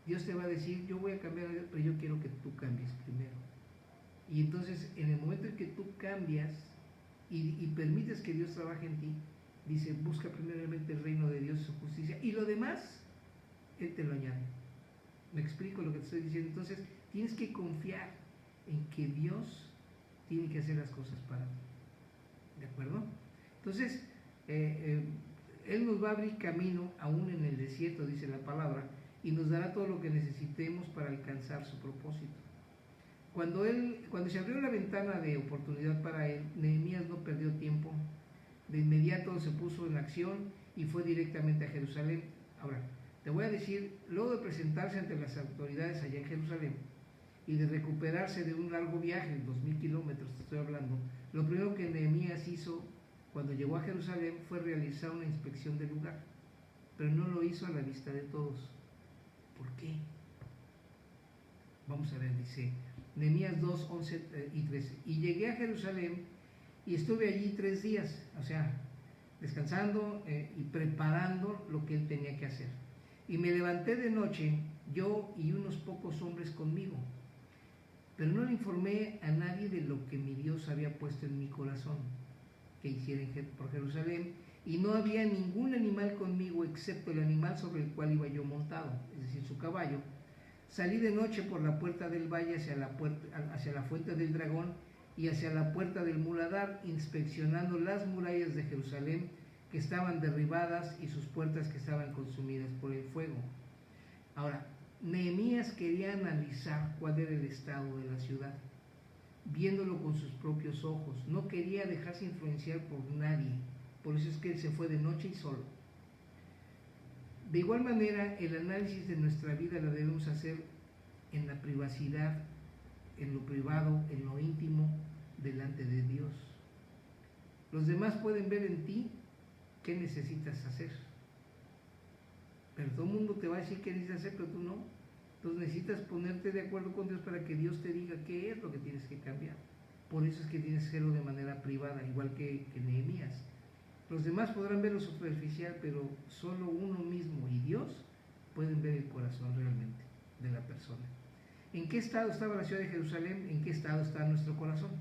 Dios te va a decir, yo voy a cambiar a Dios, pero yo quiero que tú cambies primero. Y entonces, en el momento en que tú cambias y permites que Dios trabaje en ti, dice, busca primeramente el reino de Dios y su justicia, y lo demás, Él te lo añade. ¿Me explico lo que te estoy diciendo? Entonces, tienes que confiar en que Dios tiene que hacer las cosas para ti. ¿De acuerdo? Entonces, Él nos va a abrir camino aún en el desierto, dice la palabra, y nos dará todo lo que necesitemos para alcanzar su propósito. Cuando se abrió la ventana de oportunidad para él, Nehemías no perdió tiempo. De inmediato se puso en acción y fue directamente a Jerusalén. Ahora, te voy a decir, luego de presentarse ante las autoridades allá en Jerusalén y de recuperarse de un largo viaje, 2000 kilómetros te estoy hablando, lo primero que Nehemías hizo cuando llegó a Jerusalén fue realizar una inspección del lugar, pero no lo hizo a la vista de todos. ¿Por qué? Vamos a ver, dice Nehemías 2, 11 y 13. Y llegué a Jerusalén y estuve allí 3 días, o sea, descansando y preparando lo que él tenía que hacer. Y me levanté de noche, yo y unos pocos hombres conmigo, pero no le informé a nadie de lo que mi Dios había puesto en mi corazón que hiciera por Jerusalén, y no había ningún animal conmigo excepto el animal sobre el cual iba yo montado, es decir, su caballo. Salí de noche por la puerta del valle hacia la fuente del dragón y hacia la puerta del muladar, inspeccionando las murallas de Jerusalén que estaban derribadas y sus puertas que estaban consumidas por el fuego. Ahora, Nehemías quería analizar cuál era el estado de la ciudad, viéndolo con sus propios ojos. No quería dejarse influenciar por nadie, por eso es que él se fue de noche y solo. De igual manera, el análisis de nuestra vida la debemos hacer en la privacidad, en lo privado, en lo íntimo, delante de Dios. Los demás pueden ver en ti qué necesitas hacer, pero todo el mundo te va a decir qué necesitas hacer, pero tú no. Entonces necesitas ponerte de acuerdo con Dios para que Dios te diga qué es lo que tienes que cambiar. Por eso es que tienes que hacerlo de manera privada, igual que Nehemías. Los demás podrán ver lo superficial, pero solo uno mismo y Dios pueden ver el corazón realmente de la persona. ¿En qué estado estaba la ciudad de Jerusalén? ¿En qué estado está nuestro corazón?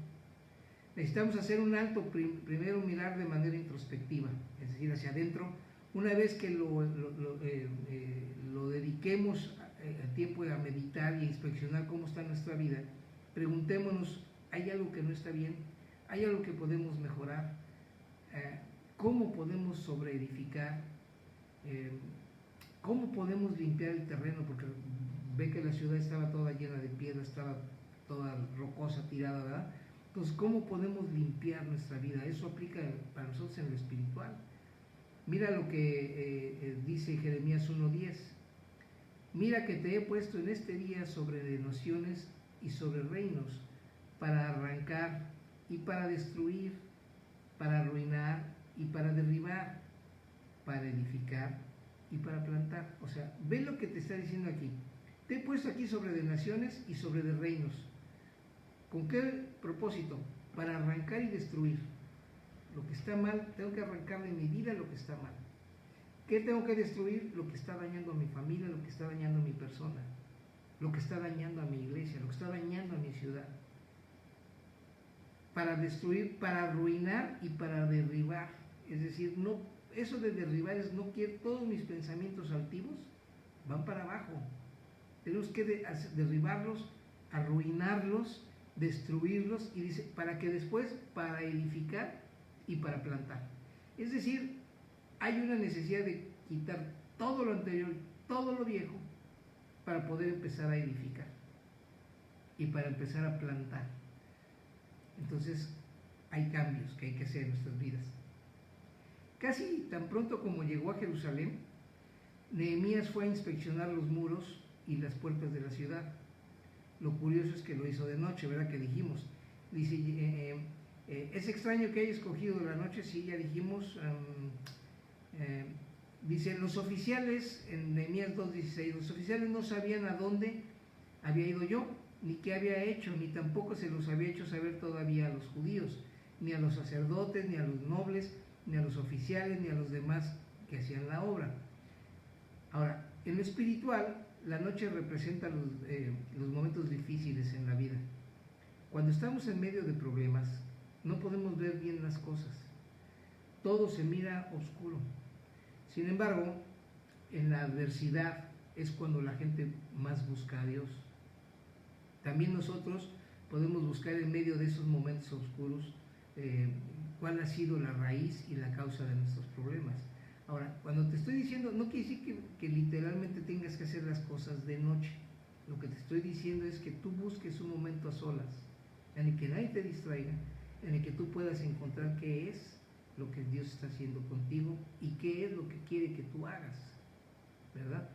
Necesitamos hacer un alto, primero mirar de manera introspectiva, es decir, hacia adentro. Una vez que lo dediquemos a tiempo a meditar y a inspeccionar cómo está nuestra vida, preguntémonos, ¿hay algo que no está bien? ¿Hay algo que podemos mejorar? ¿Cómo podemos sobreedificar? ¿Cómo podemos limpiar el terreno? Porque ve que la ciudad estaba toda llena de piedra, estaba toda rocosa, tirada, ¿verdad? Entonces, ¿cómo podemos limpiar nuestra vida? Eso aplica para nosotros en lo espiritual. Mira lo que dice Jeremías 1:10. Mira que te he puesto en este día sobre naciones y sobre reinos, para arrancar y para destruir, para arruinar y para derribar, para edificar y para plantar. O sea, ve lo que te está diciendo aquí. Te he puesto aquí sobre de naciones y sobre de reinos. ¿Con qué propósito? Para arrancar y destruir. Lo que está mal, tengo que arrancar de mi vida lo que está mal. ¿Qué tengo que destruir? Lo que está dañando a mi familia, lo que está dañando a mi persona, lo que está dañando a mi iglesia, lo que está dañando a mi ciudad. Para destruir, para arruinar y para derribar. Es decir, no, eso de derribar es no quiero, todos mis pensamientos altivos van para abajo. Tenemos que derribarlos, arruinarlos, destruirlos, y dice, para que después, para edificar y para plantar. Es decir, hay una necesidad de quitar todo lo anterior, todo lo viejo, para poder empezar a edificar y para empezar a plantar. Entonces, hay cambios que hay que hacer en nuestras vidas. Casi tan pronto como llegó a Jerusalén, Nehemías fue a inspeccionar los muros y las puertas de la ciudad. Lo curioso es que lo hizo de noche, ¿verdad? Que dijimos. Dice, es extraño que haya escogido la noche, sí, ya dijimos. Dice, los oficiales, en Nehemías 2:16, los oficiales no sabían a dónde había ido yo, ni qué había hecho, ni tampoco se los había hecho saber todavía a los judíos, ni a los sacerdotes, ni a los nobles, ni a los oficiales, ni a los demás que hacían la obra. Ahora, en lo espiritual, la noche representa los momentos difíciles en la vida. Cuando estamos en medio de problemas, no podemos ver bien las cosas. Todo se mira oscuro. Sin embargo, en la adversidad es cuando la gente más busca a Dios. También nosotros podemos buscar en medio de esos momentos oscuros cuál ha sido la raíz y la causa de nuestros problemas. Ahora, cuando te estoy diciendo, no quiere decir que literalmente tengas que hacer las cosas de noche. Lo que te estoy diciendo es que tú busques un momento a solas, en el que nadie te distraiga, en el que tú puedas encontrar qué es lo que Dios está haciendo contigo y qué es lo que quiere que tú hagas, ¿verdad?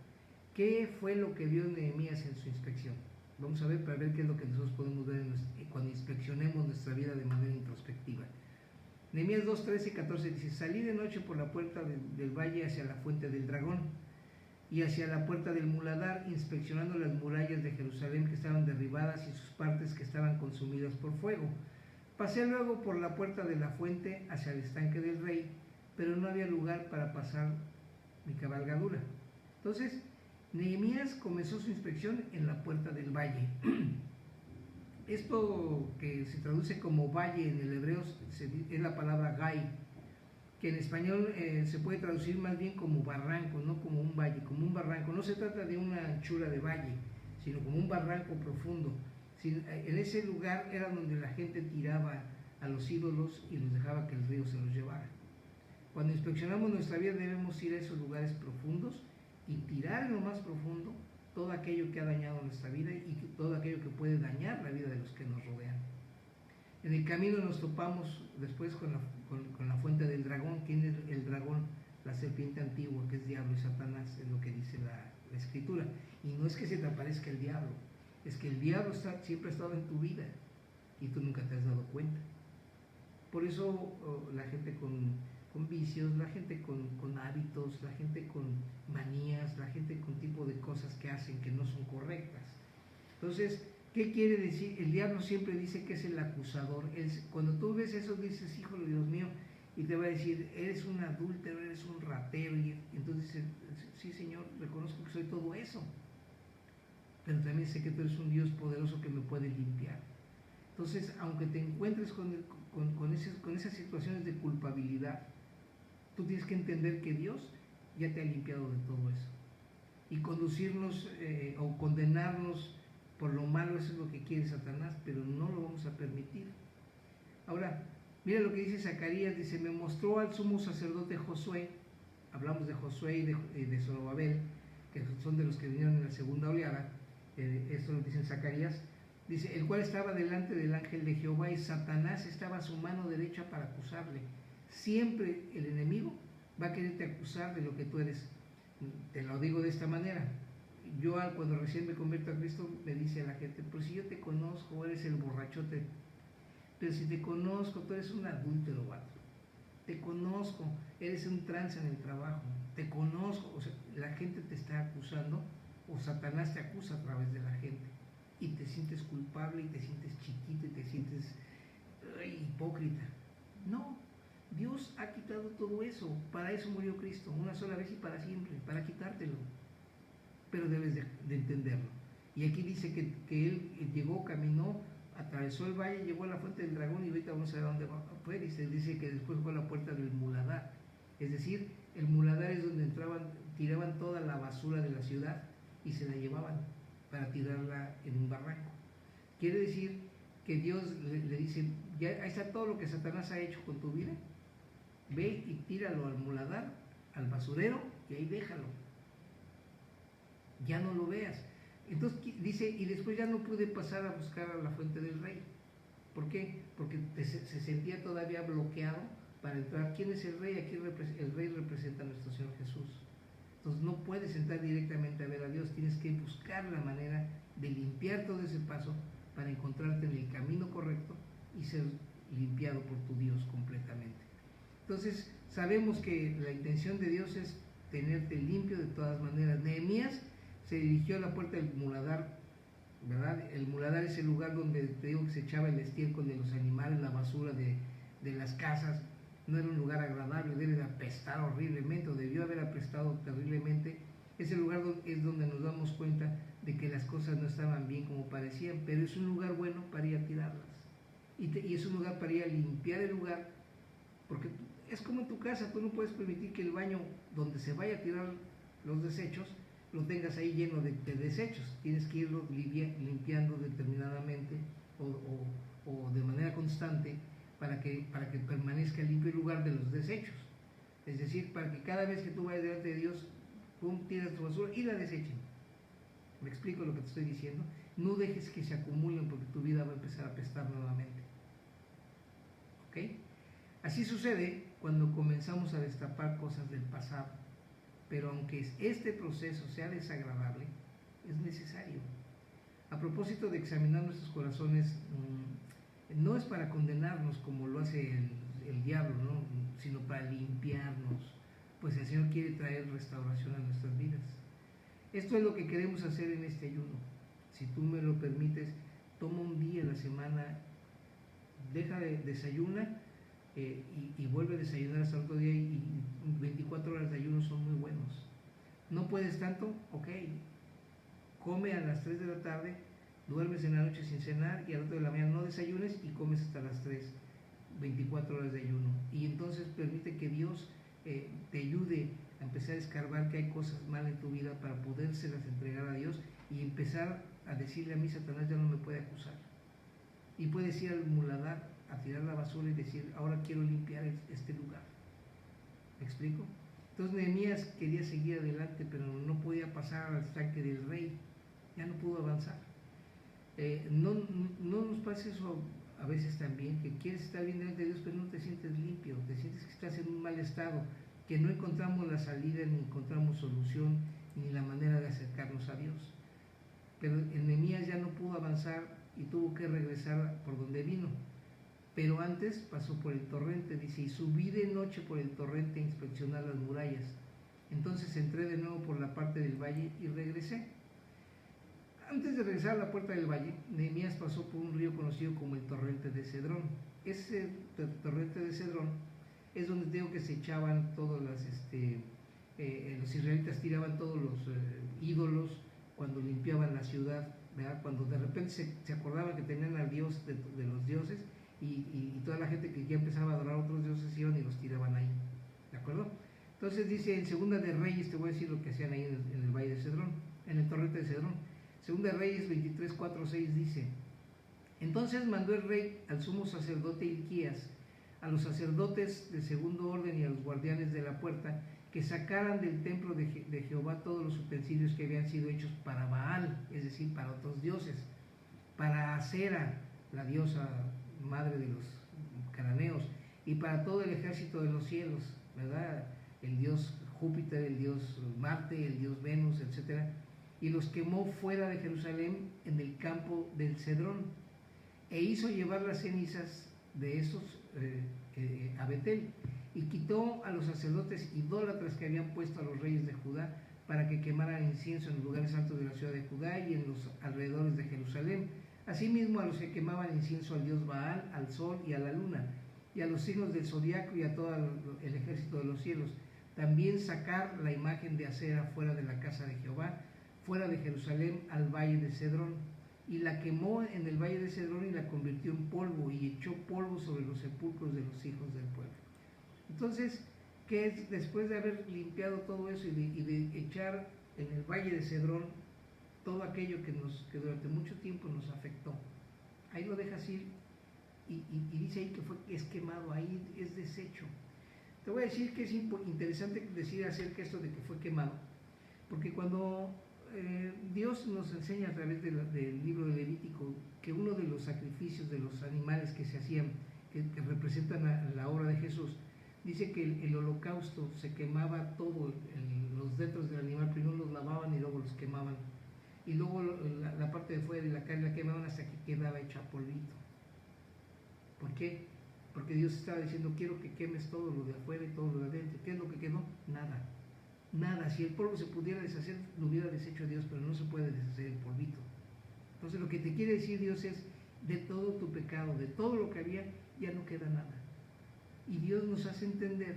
¿Qué fue lo que vio Nehemías en su inspección? Vamos a ver para ver qué es lo que nosotros podemos ver cuando inspeccionemos nuestra vida de manera introspectiva. Nehemías 2, 13 y 14 dice, salí de noche por la puerta del valle hacia la fuente del dragón y hacia la puerta del muladar, inspeccionando las murallas de Jerusalén que estaban derribadas y sus partes que estaban consumidas por fuego. Pasé luego por la puerta de la fuente hacia el estanque del rey, pero no había lugar para pasar mi cabalgadura. Entonces, Nehemías comenzó su inspección en la puerta del valle. Esto que se traduce como valle en el hebreo es la palabra gai, que en español se puede traducir más bien como barranco, no como un valle, como un barranco. No se trata de una anchura de valle, sino como un barranco profundo. En ese lugar era donde la gente tiraba a los ídolos y los dejaba que el río se los llevara. Cuando inspeccionamos nuestra vida debemos ir a esos lugares profundos y tirar en lo más profundo todo aquello que ha dañado nuestra vida y todo aquello que puede dañar la vida de los que nos rodean. En el camino nos topamos después con la fuente del dragón. ¿Quién es el dragón? La serpiente antigua, que es diablo y Satanás, es lo que dice la escritura. Y no es que se te aparezca el diablo, es que el diablo siempre ha estado en tu vida y tú nunca te has dado cuenta. Por eso la gente con vicios, la gente con hábitos, la gente con manías, la gente con tipo de cosas que hacen que no son correctas. Entonces, ¿qué quiere decir? El diablo siempre dice que es el acusador. Cuando tú ves eso dices, híjole, Dios mío, y te va a decir, eres un adúltero, eres un ratero, y entonces dices, sí, Señor, reconozco que soy todo eso, pero también sé que tú eres un Dios poderoso que me puede limpiar. Entonces, aunque te encuentres con esas situaciones de culpabilidad, tú tienes que entender que Dios ya te ha limpiado de todo eso. Y conducirnos o condenarnos por lo malo, eso es lo que quiere Satanás, pero no lo vamos a permitir. Ahora, mira lo que dice Zacarías, dice, me mostró al sumo sacerdote Josué, hablamos de Josué y de Zorobabel, que son de los que vinieron en la segunda oleada, esto lo dice en Zacarías, dice, el cual estaba delante del ángel de Jehová y Satanás estaba a su mano derecha para acusarle. Siempre el enemigo va a quererte acusar de lo que tú eres. Te lo digo de esta manera. Yo cuando recién me convierto a Cristo me dice a la gente, pues si yo te conozco, eres el borrachote, pero si te conozco, tú eres un adúltero, vato. Te conozco, eres un trance en el trabajo, te conozco, o sea, la gente te está acusando o Satanás te acusa a través de la gente y te sientes culpable y te sientes chiquito y te sientes hipócrita. No, Dios ha quitado todo eso, para eso murió Cristo, una sola vez y para siempre, para quitártelo, pero debes de entenderlo. Y aquí dice que él llegó, caminó, atravesó el valle, llegó a la fuente del dragón y ahorita vamos a ver a dónde fue. Dice que después fue a la puerta del muladar, es decir, el muladar es donde tiraban toda la basura de la ciudad y se la llevaban para tirarla en un barranco. Quiere decir que Dios le dice, ya ahí está todo lo que Satanás ha hecho con tu vida, ve y tíralo al muladar, al basurero, y ahí déjalo, ya no lo veas. Entonces dice, y después ya no pude pasar a buscar a la fuente del rey. ¿Por qué? Porque se sentía todavía bloqueado para entrar. ¿Quién es el rey? Aquí el rey representa a nuestro Señor Jesús. Entonces no puedes entrar directamente a ver a Dios, tienes que buscar la manera de limpiar todo ese paso para encontrarte en el camino correcto y ser limpiado por tu Dios completamente. Entonces sabemos que la intención de Dios es tenerte limpio de todas maneras. Nehemías se dirigió a la puerta del muladar, ¿verdad? El muladar es el lugar donde te digo que se echaba el estiércol de los animales, la basura de las casas. No era un lugar agradable, debe de apestar horriblemente, o debió haber apestado terriblemente. Ese lugar es donde nos damos cuenta de que las cosas no estaban bien como parecían, pero es un lugar bueno para ir a tirarlas. Y es un lugar para ir a limpiar el lugar, porque es como en tu casa, tú no puedes permitir que el baño donde se vaya a tirar los desechos, lo tengas ahí lleno de desechos. Tienes que irlo limpiando determinadamente o de manera constante, para que permanezca limpio el lugar de los desechos. Es decir, para que cada vez que tú vayas delante de Dios, pum, tiras tu basura y la desechen. ¿Me explico lo que te estoy diciendo? No dejes que se acumulen, porque tu vida va a empezar a apestar nuevamente. ¿Ok? Así sucede cuando comenzamos a destapar cosas del pasado. Pero aunque este proceso sea desagradable, es necesario. A propósito de examinar nuestros corazones, no es para condenarnos como lo hace el diablo, ¿no? Sino para limpiarnos, pues el Señor quiere traer restauración a nuestras vidas. Esto es lo que queremos hacer en este ayuno. Si tú me lo permites, toma un día a la semana, deja de desayunar y vuelve a desayunar hasta el otro día, y 24 horas de ayuno son muy buenos. ¿No puedes tanto? Ok, come a las 3 de la tarde, duermes en la noche sin cenar, y al otro de la mañana no desayunes y comes hasta las 3, 24 horas de ayuno. Y entonces permite que Dios te ayude a empezar a escarbar que hay cosas mal en tu vida, para podérselas entregar a Dios y empezar a decirle a mí: Satanás ya no me puede acusar. Y puedes ir al muladar a tirar la basura y decir: ahora quiero limpiar este lugar. ¿Me explico? Entonces Nehemías quería seguir adelante, pero no podía pasar al estanque del rey, ya no pudo avanzar. No nos pasa eso a veces también, que quieres estar bien delante de Dios, pero no te sientes limpio, te sientes que estás en un mal estado, que no encontramos la salida, ni encontramos solución, ni la manera de acercarnos a Dios. Pero Nehemías ya no pudo avanzar y tuvo que regresar por donde vino. Pero antes pasó por el torrente, dice: y subí de noche por el torrente a inspeccionar las murallas. Entonces entré de nuevo por la parte del valle y regresé. Antes de regresar a la puerta del valle, Nehemías pasó por un río conocido como el torrente de Cedrón. Ese torrente de Cedrón es donde digo que se echaban todos los israelitas tiraban todos los ídolos cuando limpiaban la ciudad, ¿verdad? Cuando de repente se acordaban que tenían al Dios de los dioses, y toda la gente que ya empezaba a adorar a otros dioses iban y los tiraban ahí, ¿de acuerdo? Entonces dice en Segunda de Reyes, te voy a decir lo que hacían ahí en el valle de Cedrón, en el torrente de Cedrón. Segunda de Reyes 23, 4, 6 dice: entonces mandó el rey al sumo sacerdote Hilquías, a los sacerdotes de segundo orden y a los guardianes de la puerta, que sacaran del templo de Jehová todos los utensilios que habían sido hechos para Baal, es decir, para otros dioses, para Acera, la diosa madre de los cananeos, y para todo el ejército de los cielos, ¿verdad? El dios Júpiter, el dios Marte, el dios Venus, etc. Y los quemó fuera de Jerusalén en el campo del Cedrón, e hizo llevar las cenizas de esos a Betel, y quitó a los sacerdotes idólatras que habían puesto a los reyes de Judá para que quemaran incienso en los lugares altos de la ciudad de Judá y en los alrededores de Jerusalén. Asimismo a los que quemaban incienso al dios Baal, al sol y a la luna, y a los signos del zodiaco y a todo el ejército de los cielos. También sacar la imagen de Acera fuera de la casa de Jehová, fuera de Jerusalén, al valle de Cedrón. Y la quemó en el valle de Cedrón y la convirtió en polvo, y echó polvo sobre los sepulcros de los hijos del pueblo. Entonces, ¿qué es? Después de haber limpiado todo eso y de echar en el valle de Cedrón todo aquello que durante mucho tiempo nos afectó, ahí lo dejas ir, y dice ahí que es quemado, ahí es deshecho. Te voy a decir que es interesante decir acerca de esto de que fue quemado, porque cuando Dios nos enseña a través del libro de Levítico que uno de los sacrificios de los animales que se hacían, que representan la obra de Jesús, Dice que el holocausto se quemaba todo, los dentros del animal, primero los lavaban y luego los quemaban. Y luego la parte de fuera y la carne la quemaban hasta que quedaba hecha polvito. ¿Por qué? Porque Dios estaba diciendo, quiero que quemes todo lo de afuera y todo lo de adentro. ¿Qué es lo que quedó? Nada. Nada. Si el polvo se pudiera deshacer, lo hubiera deshecho Dios, pero no se puede deshacer el polvito. Entonces lo que te quiere decir Dios es, de todo tu pecado, de todo lo que había, ya no queda nada. Y Dios nos hace entender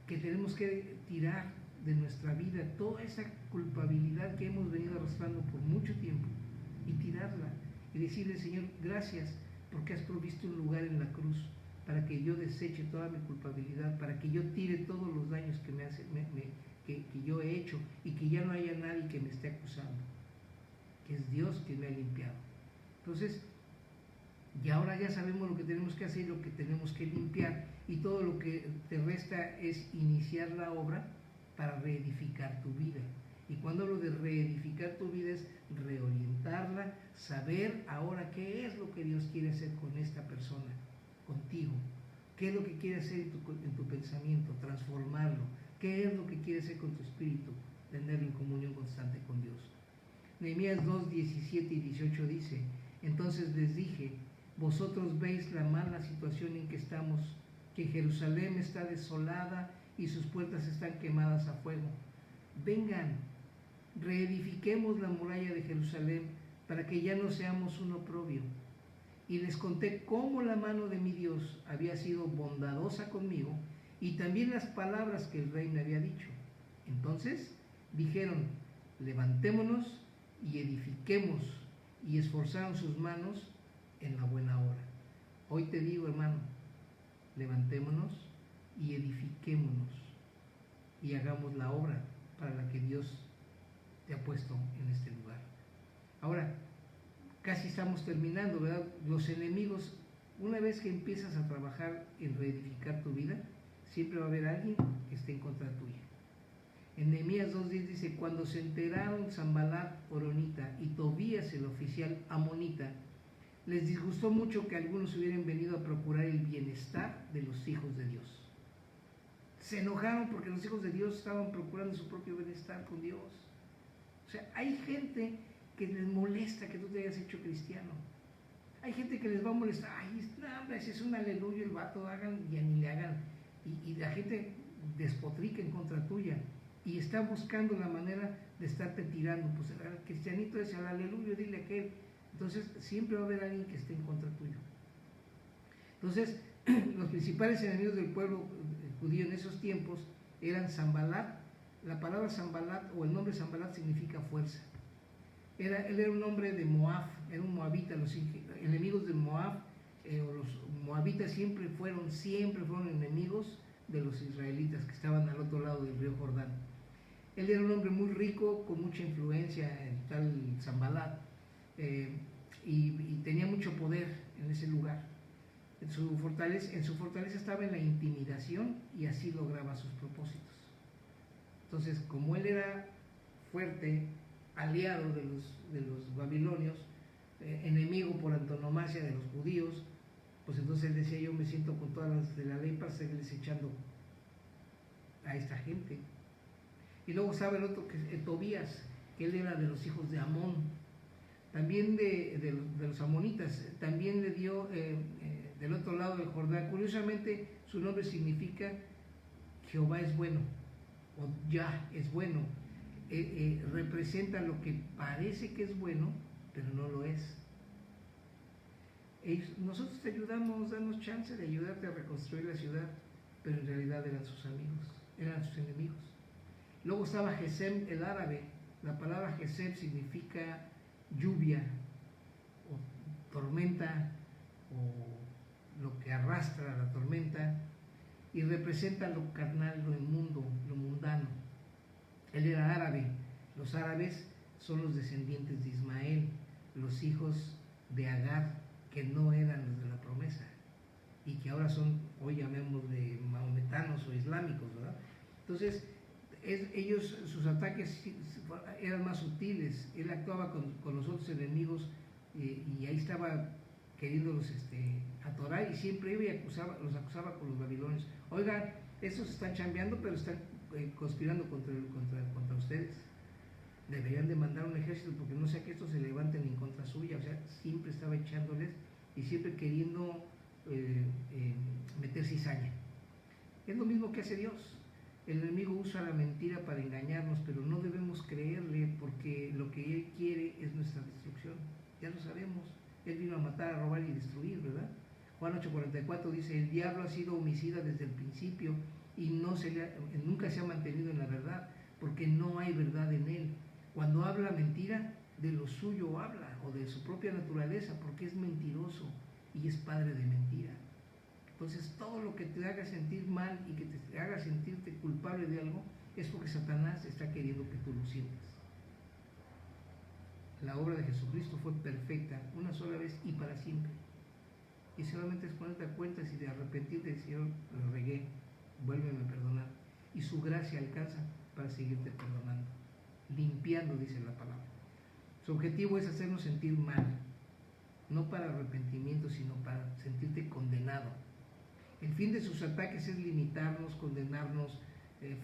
que tenemos que tirar de nuestra vida toda esa culpabilidad que hemos venido arrastrando por mucho tiempo y tirarla y decirle, Señor, gracias porque has provisto un lugar en la cruz para que yo deseche toda mi culpabilidad, para que yo tire todos los daños que yo he hecho y que ya no haya nadie que me esté acusando, que es Dios quien me ha limpiado. Entonces, y ahora ya sabemos lo que tenemos que hacer, lo que tenemos que limpiar, y todo lo que te resta es iniciar la obra para reedificar tu vida. Y cuando hablo de reedificar tu vida es reorientarla, saber ahora qué es lo que Dios quiere hacer con esta persona, contigo, qué es lo que quiere hacer en tu pensamiento, transformarlo, qué es lo que quiere hacer con tu espíritu, tenerlo en comunión constante con Dios. Nehemías 2, 17 y 18 dice, entonces les dije, vosotros veis la mala situación en que estamos, que Jerusalén está desolada y sus puertas están quemadas a fuego. Vengan, reedifiquemos la muralla de Jerusalén para que ya no seamos un oprobio. Y les conté cómo la mano de mi Dios había sido bondadosa conmigo y también las palabras que el rey me había dicho. Entonces dijeron, levantémonos y edifiquemos, y esforzaron sus manos en la buena obra. Hoy te digo, hermano, levantémonos y edifiquémonos y hagamos la obra para la que Dios te ha puesto en este lugar. Ahora, casi estamos terminando, ¿verdad? Los enemigos, una vez que empiezas a trabajar en reedificar tu vida, siempre va a haber alguien que esté en contra tuya. En Nehemías 2:10 dice, cuando se enteraron Sanbalat horonita y Tobías el oficial amonita, les disgustó mucho que algunos hubieran venido a procurar el bienestar de los hijos de Dios. Se enojaron porque los hijos de Dios estaban procurando su propio bienestar con Dios. O sea, hay gente que les molesta que tú te hayas hecho cristiano. Hay gente que les va a molestar, ay, no, ese es un aleluya, el vato, hagan y ni le hagan. Y la gente despotrica en contra tuya y está buscando la manera de estarte tirando. Pues el cristianito es el aleluya, dile a aquel. Entonces siempre va a haber alguien que esté en contra tuyo. Entonces los principales enemigos del pueblo judío en esos tiempos eran Sanbalat. La palabra Sanbalat o el nombre Sanbalat significa fuerza. Él era un hombre de Moab, era un moabita. Los enemigos de Moab o los moabitas siempre fueron enemigos de los israelitas que estaban al otro lado del río Jordán. Él era un hombre muy rico, con mucha influencia en tal Sanbalat. Y tenía mucho poder en ese lugar. En su fortaleza estaba en la intimidación y así lograba sus propósitos. Entonces, como él era fuerte, aliado de los babilonios, enemigo por antonomasia de los judíos, pues entonces él decía, yo me siento con todas las de la ley para seguirles echando a esta gente. Y luego estaba el otro, que es Tobías, que él era de los hijos de Amón, también de los amonitas. También le dio del otro lado del Jordán. Curiosamente su nombre significa Jehová es bueno, o Yah es bueno. Representa lo que parece que es bueno, pero no lo es. Nosotros te ayudamos, danos chance de ayudarte a reconstruir la ciudad, pero en realidad eran sus amigos, eran sus enemigos. Luego estaba Gesem el árabe. La palabra Gesem significa lluvia o tormenta, o lo que arrastra la tormenta, y representa lo carnal, lo inmundo, lo mundano. Él era árabe. Los árabes son los descendientes de Ismael, los hijos de Agar, que no eran los de la promesa y que ahora son, hoy llamemos de maometanos o islámicos, ¿verdad? Entonces ellos, sus ataques eran más sutiles. Él actuaba con los otros enemigos y ahí estaba queriéndolos atorar, y siempre iba y los acusaba con los babilonios. Oigan, Esos están chambeando, pero están conspirando contra ustedes. Deberían de mandar un ejército, porque no sea que estos se levanten en contra suya. O sea, siempre estaba echándoles y siempre queriendo meter cizaña. Es lo mismo que hace Dios. El enemigo usa la mentira para engañarnos, pero no debemos creerle, porque lo que él quiere es nuestra destrucción. Ya lo sabemos. Él vino a matar, a robar y destruir, ¿verdad? Juan 8:44 dice: el diablo ha sido homicida desde el principio y nunca se ha mantenido en la verdad, porque no hay verdad en él. Cuando habla mentira, de lo suyo habla, o de su propia naturaleza, porque es mentiroso y es padre de mentira. Entonces, todo lo que te haga sentir mal y que te haga sentirte culpable de algo, es porque Satanás está queriendo que tú lo sientas. La obra de Jesucristo fue perfecta, una sola vez y para siempre. Y solamente es ponerte a cuentas y de arrepentirte y decir: Señor, lo regué, vuélveme a perdonar. Y su gracia alcanza para seguirte perdonando, limpiando, dice la palabra. Su objetivo es hacernos sentir mal, no para arrepentimiento, sino para sentirte condenado. El fin de sus ataques es limitarnos, condenarnos,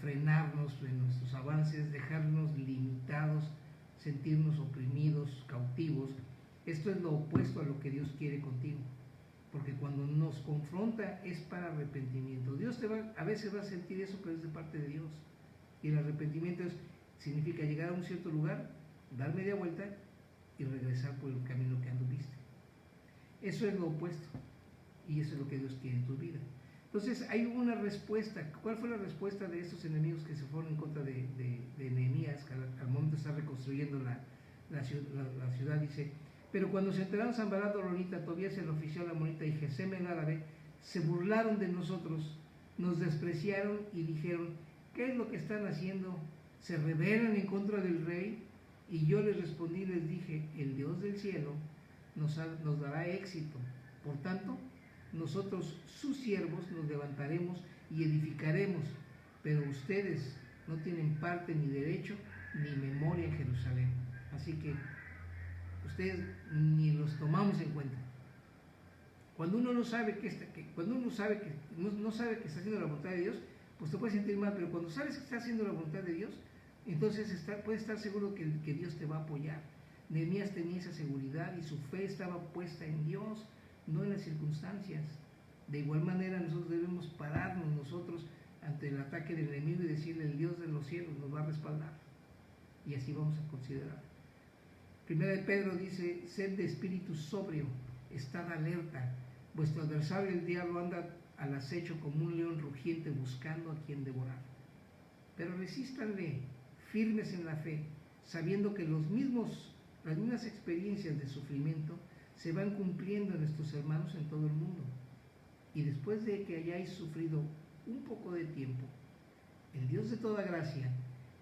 frenarnos en nuestros avances, dejarnos limitados, sentirnos oprimidos, cautivos. Esto es lo opuesto a lo que Dios quiere contigo, porque cuando nos confronta es para arrepentimiento. Dios a veces va a sentir eso, pero es de parte de Dios. Y el arrepentimiento significa llegar a un cierto lugar, dar media vuelta y regresar por el camino que anduviste. Eso es lo opuesto, y eso es lo que Dios quiere en tu vida. Entonces hay una respuesta. ¿Cuál fue la respuesta de estos enemigos que se fueron en contra de Nehemías al momento de estar reconstruyendo la ciudad? Dice: pero cuando se enteraron Sanballat horonita, Tobías el oficial amonita y Gesem el árabe, se burlaron de nosotros, nos despreciaron y dijeron: ¿qué es lo que están haciendo? ¿Se rebelan en contra del rey? Y yo les respondí, les dije: el Dios del cielo nos dará éxito. Por tanto, nosotros, sus siervos, nos levantaremos y edificaremos, pero ustedes no tienen parte ni derecho ni memoria en Jerusalén. Así que ustedes ni los tomamos en cuenta. Cuando uno no sabe que no sabe que está haciendo la voluntad de Dios, pues te puedes sentir mal, pero cuando sabes que está haciendo la voluntad de Dios, entonces puedes estar seguro que Dios te va a apoyar. Nehemías tenía esa seguridad y su fe estaba puesta en Dios, no en las circunstancias. De igual manera, nosotros debemos pararnos nosotros ante el ataque del enemigo y decirle: el Dios de los cielos nos va a respaldar. Y así vamos a considerar. Primera de Pedro dice: sed de espíritu sobrio, estad alerta. Vuestro adversario el diablo anda al acecho como un león rugiente buscando a quien devorar. Pero resístanle, firmes en la fe, sabiendo que las mismas experiencias de sufrimiento se van cumpliendo en nuestros hermanos en todo el mundo. Y después de que hayáis sufrido un poco de tiempo, el Dios de toda gracia,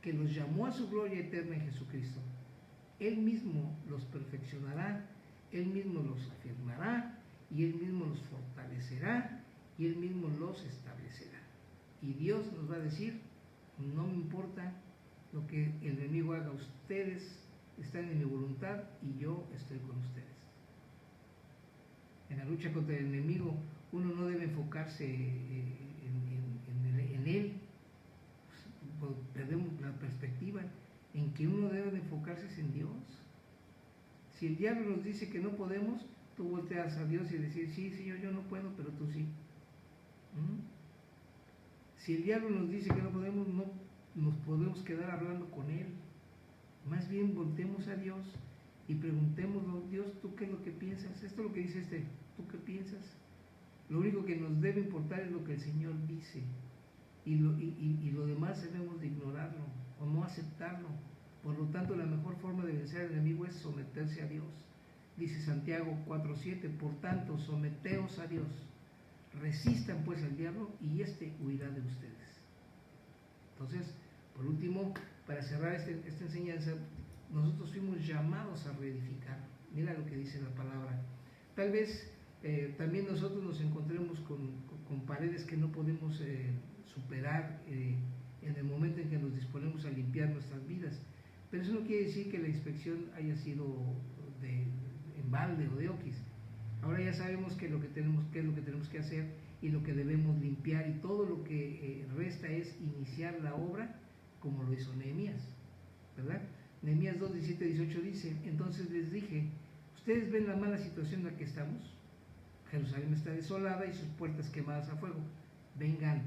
que los llamó a su gloria eterna en Jesucristo, Él mismo los perfeccionará, Él mismo los afirmará, y Él mismo los fortalecerá, y Él mismo los establecerá. Y Dios nos va a decir: no me importa lo que el enemigo haga, ustedes están en mi voluntad y yo estoy con ustedes. En la lucha contra el enemigo, uno no debe enfocarse en él. Pues perdemos la perspectiva. En que uno debe de enfocarse en Dios. Si el diablo nos dice que no podemos, tú volteas a Dios y decir: sí, Señor, yo no puedo, pero tú sí. Si el diablo nos dice que no podemos, no nos podemos quedar hablando con él. Más bien voltemos a Dios y preguntémosle: Dios, ¿tú qué es lo que piensas? Esto es lo que dice ¿tú qué piensas? Lo único que nos debe importar es lo que el Señor dice, y lo demás debemos de ignorarlo o no aceptarlo. Por lo tanto, la mejor forma de vencer al enemigo es someterse a Dios. Dice Santiago 4:7: por tanto, someteos a Dios, resistan pues al diablo y éste huirá de ustedes. Entonces, por último, para cerrar esta enseñanza, nosotros fuimos llamados a reedificar. Mira lo que dice la palabra. Tal vez también nosotros nos encontremos con paredes que no podemos superar en el momento en que nos disponemos a limpiar nuestras vidas. Pero eso no quiere decir que la inspección haya sido en balde o de oquis. Ahora ya sabemos qué es lo que tenemos que hacer, y lo que debemos limpiar, y todo lo que resta es iniciar la obra como lo hizo Nehemías, ¿verdad? Nehemías 2, 17, 18 dice: entonces les dije, ustedes ven la mala situación en la que estamos, Jerusalén está desolada y sus puertas quemadas a fuego, vengan,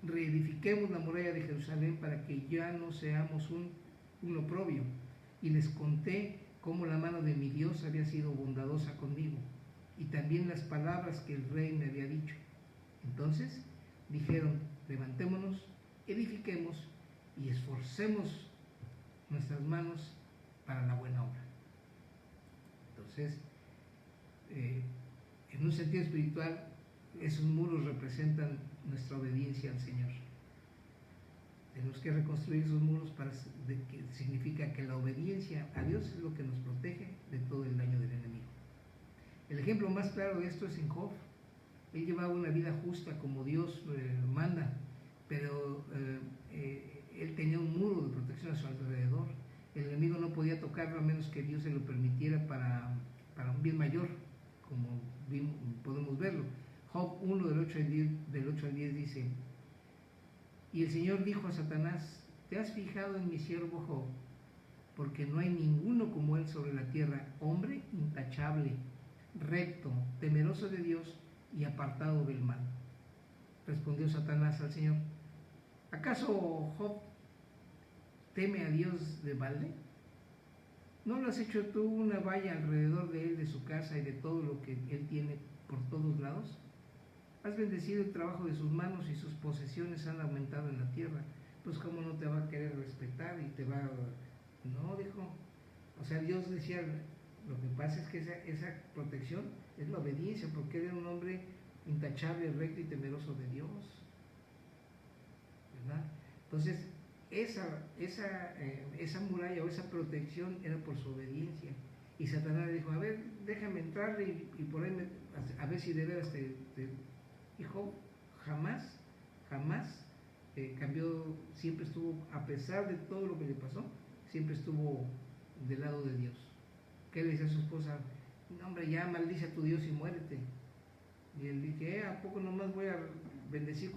reedifiquemos la muralla de Jerusalén para que ya no seamos un oprobio. Y les conté cómo la mano de mi Dios había sido bondadosa conmigo, y también las palabras que el rey me había dicho. Entonces dijeron: levantémonos, edifiquemos y esforcemos nuestras manos para la buena obra. Entonces, en un sentido espiritual, esos muros representan nuestra obediencia al Señor. Tenemos que reconstruir esos muros, que significa que la obediencia a Dios es lo que nos protege de todo el daño del enemigo. El ejemplo más claro de esto es en Job. Él llevaba una vida justa como Dios manda, pero él tenía un muro de protección a su alrededor. El enemigo no podía tocarlo a menos que Dios se lo permitiera para un bien mayor, como podemos verlo. Job 1 del 8 al 10 dice: y el Señor dijo a Satanás: ¿te has fijado en mi siervo Job? Porque no hay ninguno como él sobre la tierra, hombre intachable, recto, temeroso de Dios y apartado del mal. Respondió Satanás al Señor: ¿acaso Job teme a Dios de balde? ¿No lo has hecho tú una valla alrededor de él, de su casa y de todo lo que él tiene por todos lados? Has bendecido el trabajo de sus manos y sus posesiones han aumentado en la tierra. Pues cómo no te va a querer respetar y te va a... No, dijo. O sea, Dios decía, lo que pasa es que esa protección es la obediencia, porque él era un hombre intachable, recto y temeroso de Dios, ¿verdad? Entonces, esa muralla o esa protección era por su obediencia. Y Satanás le dijo: a ver, déjame entrar y por ahí a ver si de veras y Job jamás cambió, siempre estuvo, a pesar de todo lo que le pasó, siempre estuvo del lado de Dios. ¿Qué le dice a su esposa? No, hombre, ya maldice a tu Dios y muérete. Y él dice: ¿a poco nomás voy a bendecir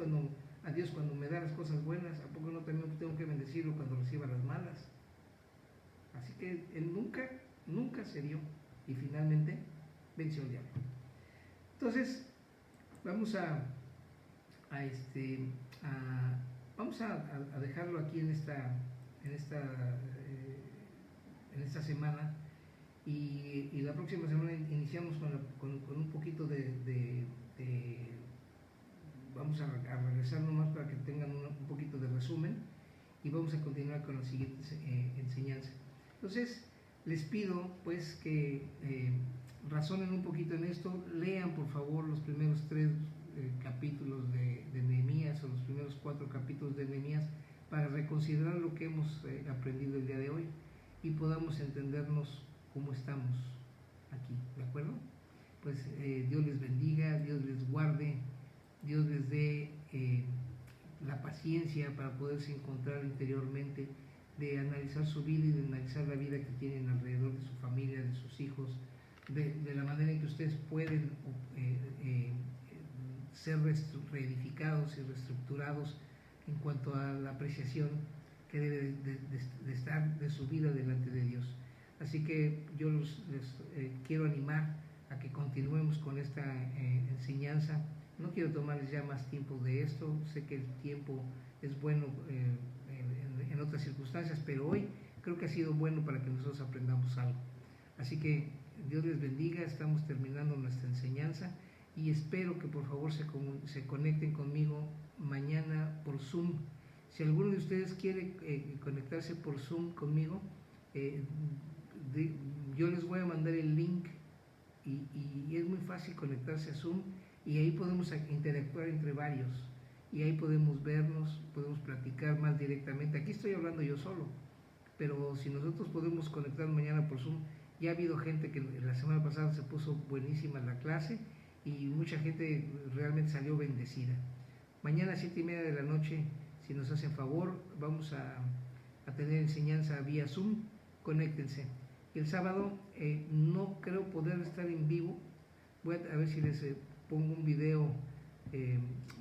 a Dios cuando me da las cosas buenas? ¿A poco no también tengo que bendecirlo cuando reciba las malas? Así que él nunca cedió y finalmente venció al diablo. Entonces, vamos a dejarlo aquí en esta semana, y la próxima semana iniciamos con un poquito vamos a regresar nomás para que tengan un poquito de resumen, y vamos a continuar con la siguiente enseñanza. Entonces, les pido pues que razonen un poquito en esto, lean por favor los primeros 3 capítulos de Nehemías, o los primeros 4 capítulos de Nehemías, para reconsiderar lo que hemos aprendido el día de hoy y podamos entendernos cómo estamos aquí, ¿de acuerdo? Pues Dios les bendiga, Dios les guarde, Dios les dé la paciencia para poderse encontrar interiormente, de analizar su vida y de analizar la vida que tienen alrededor de su familia, de sus hijos, de la manera en que ustedes pueden ser reedificados y reestructurados en cuanto a la apreciación que debe de estar de su vida delante de Dios. Así que yo les quiero animar a que continuemos con esta enseñanza. No quiero tomarles ya más tiempo de esto, sé que el tiempo es bueno en otras circunstancias, pero hoy creo que ha sido bueno para que nosotros aprendamos algo. Así que Dios les bendiga, estamos terminando nuestra enseñanza y espero que por favor se conecten conmigo mañana por Zoom. Si alguno de ustedes quiere conectarse por Zoom conmigo, yo les voy a mandar el link y es muy fácil conectarse a Zoom, y ahí podemos interactuar entre varios y ahí podemos vernos, podemos platicar más directamente. Aquí estoy hablando yo solo, pero si nosotros podemos conectar mañana por Zoom, ya ha habido gente que la semana pasada se puso buenísima la clase y mucha gente realmente salió bendecida. Mañana a 7:30 de la noche, si nos hacen favor, vamos a tener enseñanza vía Zoom, conéctense. El sábado no creo poder estar en vivo, voy a ver si les pongo un video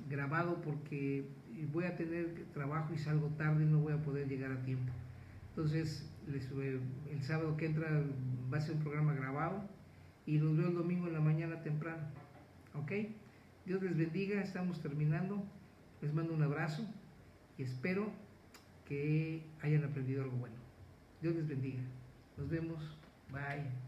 grabado porque voy a tener trabajo y salgo tarde y no voy a poder llegar a tiempo. Entonces, el sábado que entra va a ser un programa grabado y los veo el domingo en la mañana temprano. ¿Ok? Dios les bendiga, estamos terminando. Les mando un abrazo y espero que hayan aprendido algo bueno. Dios les bendiga. Nos vemos. Bye.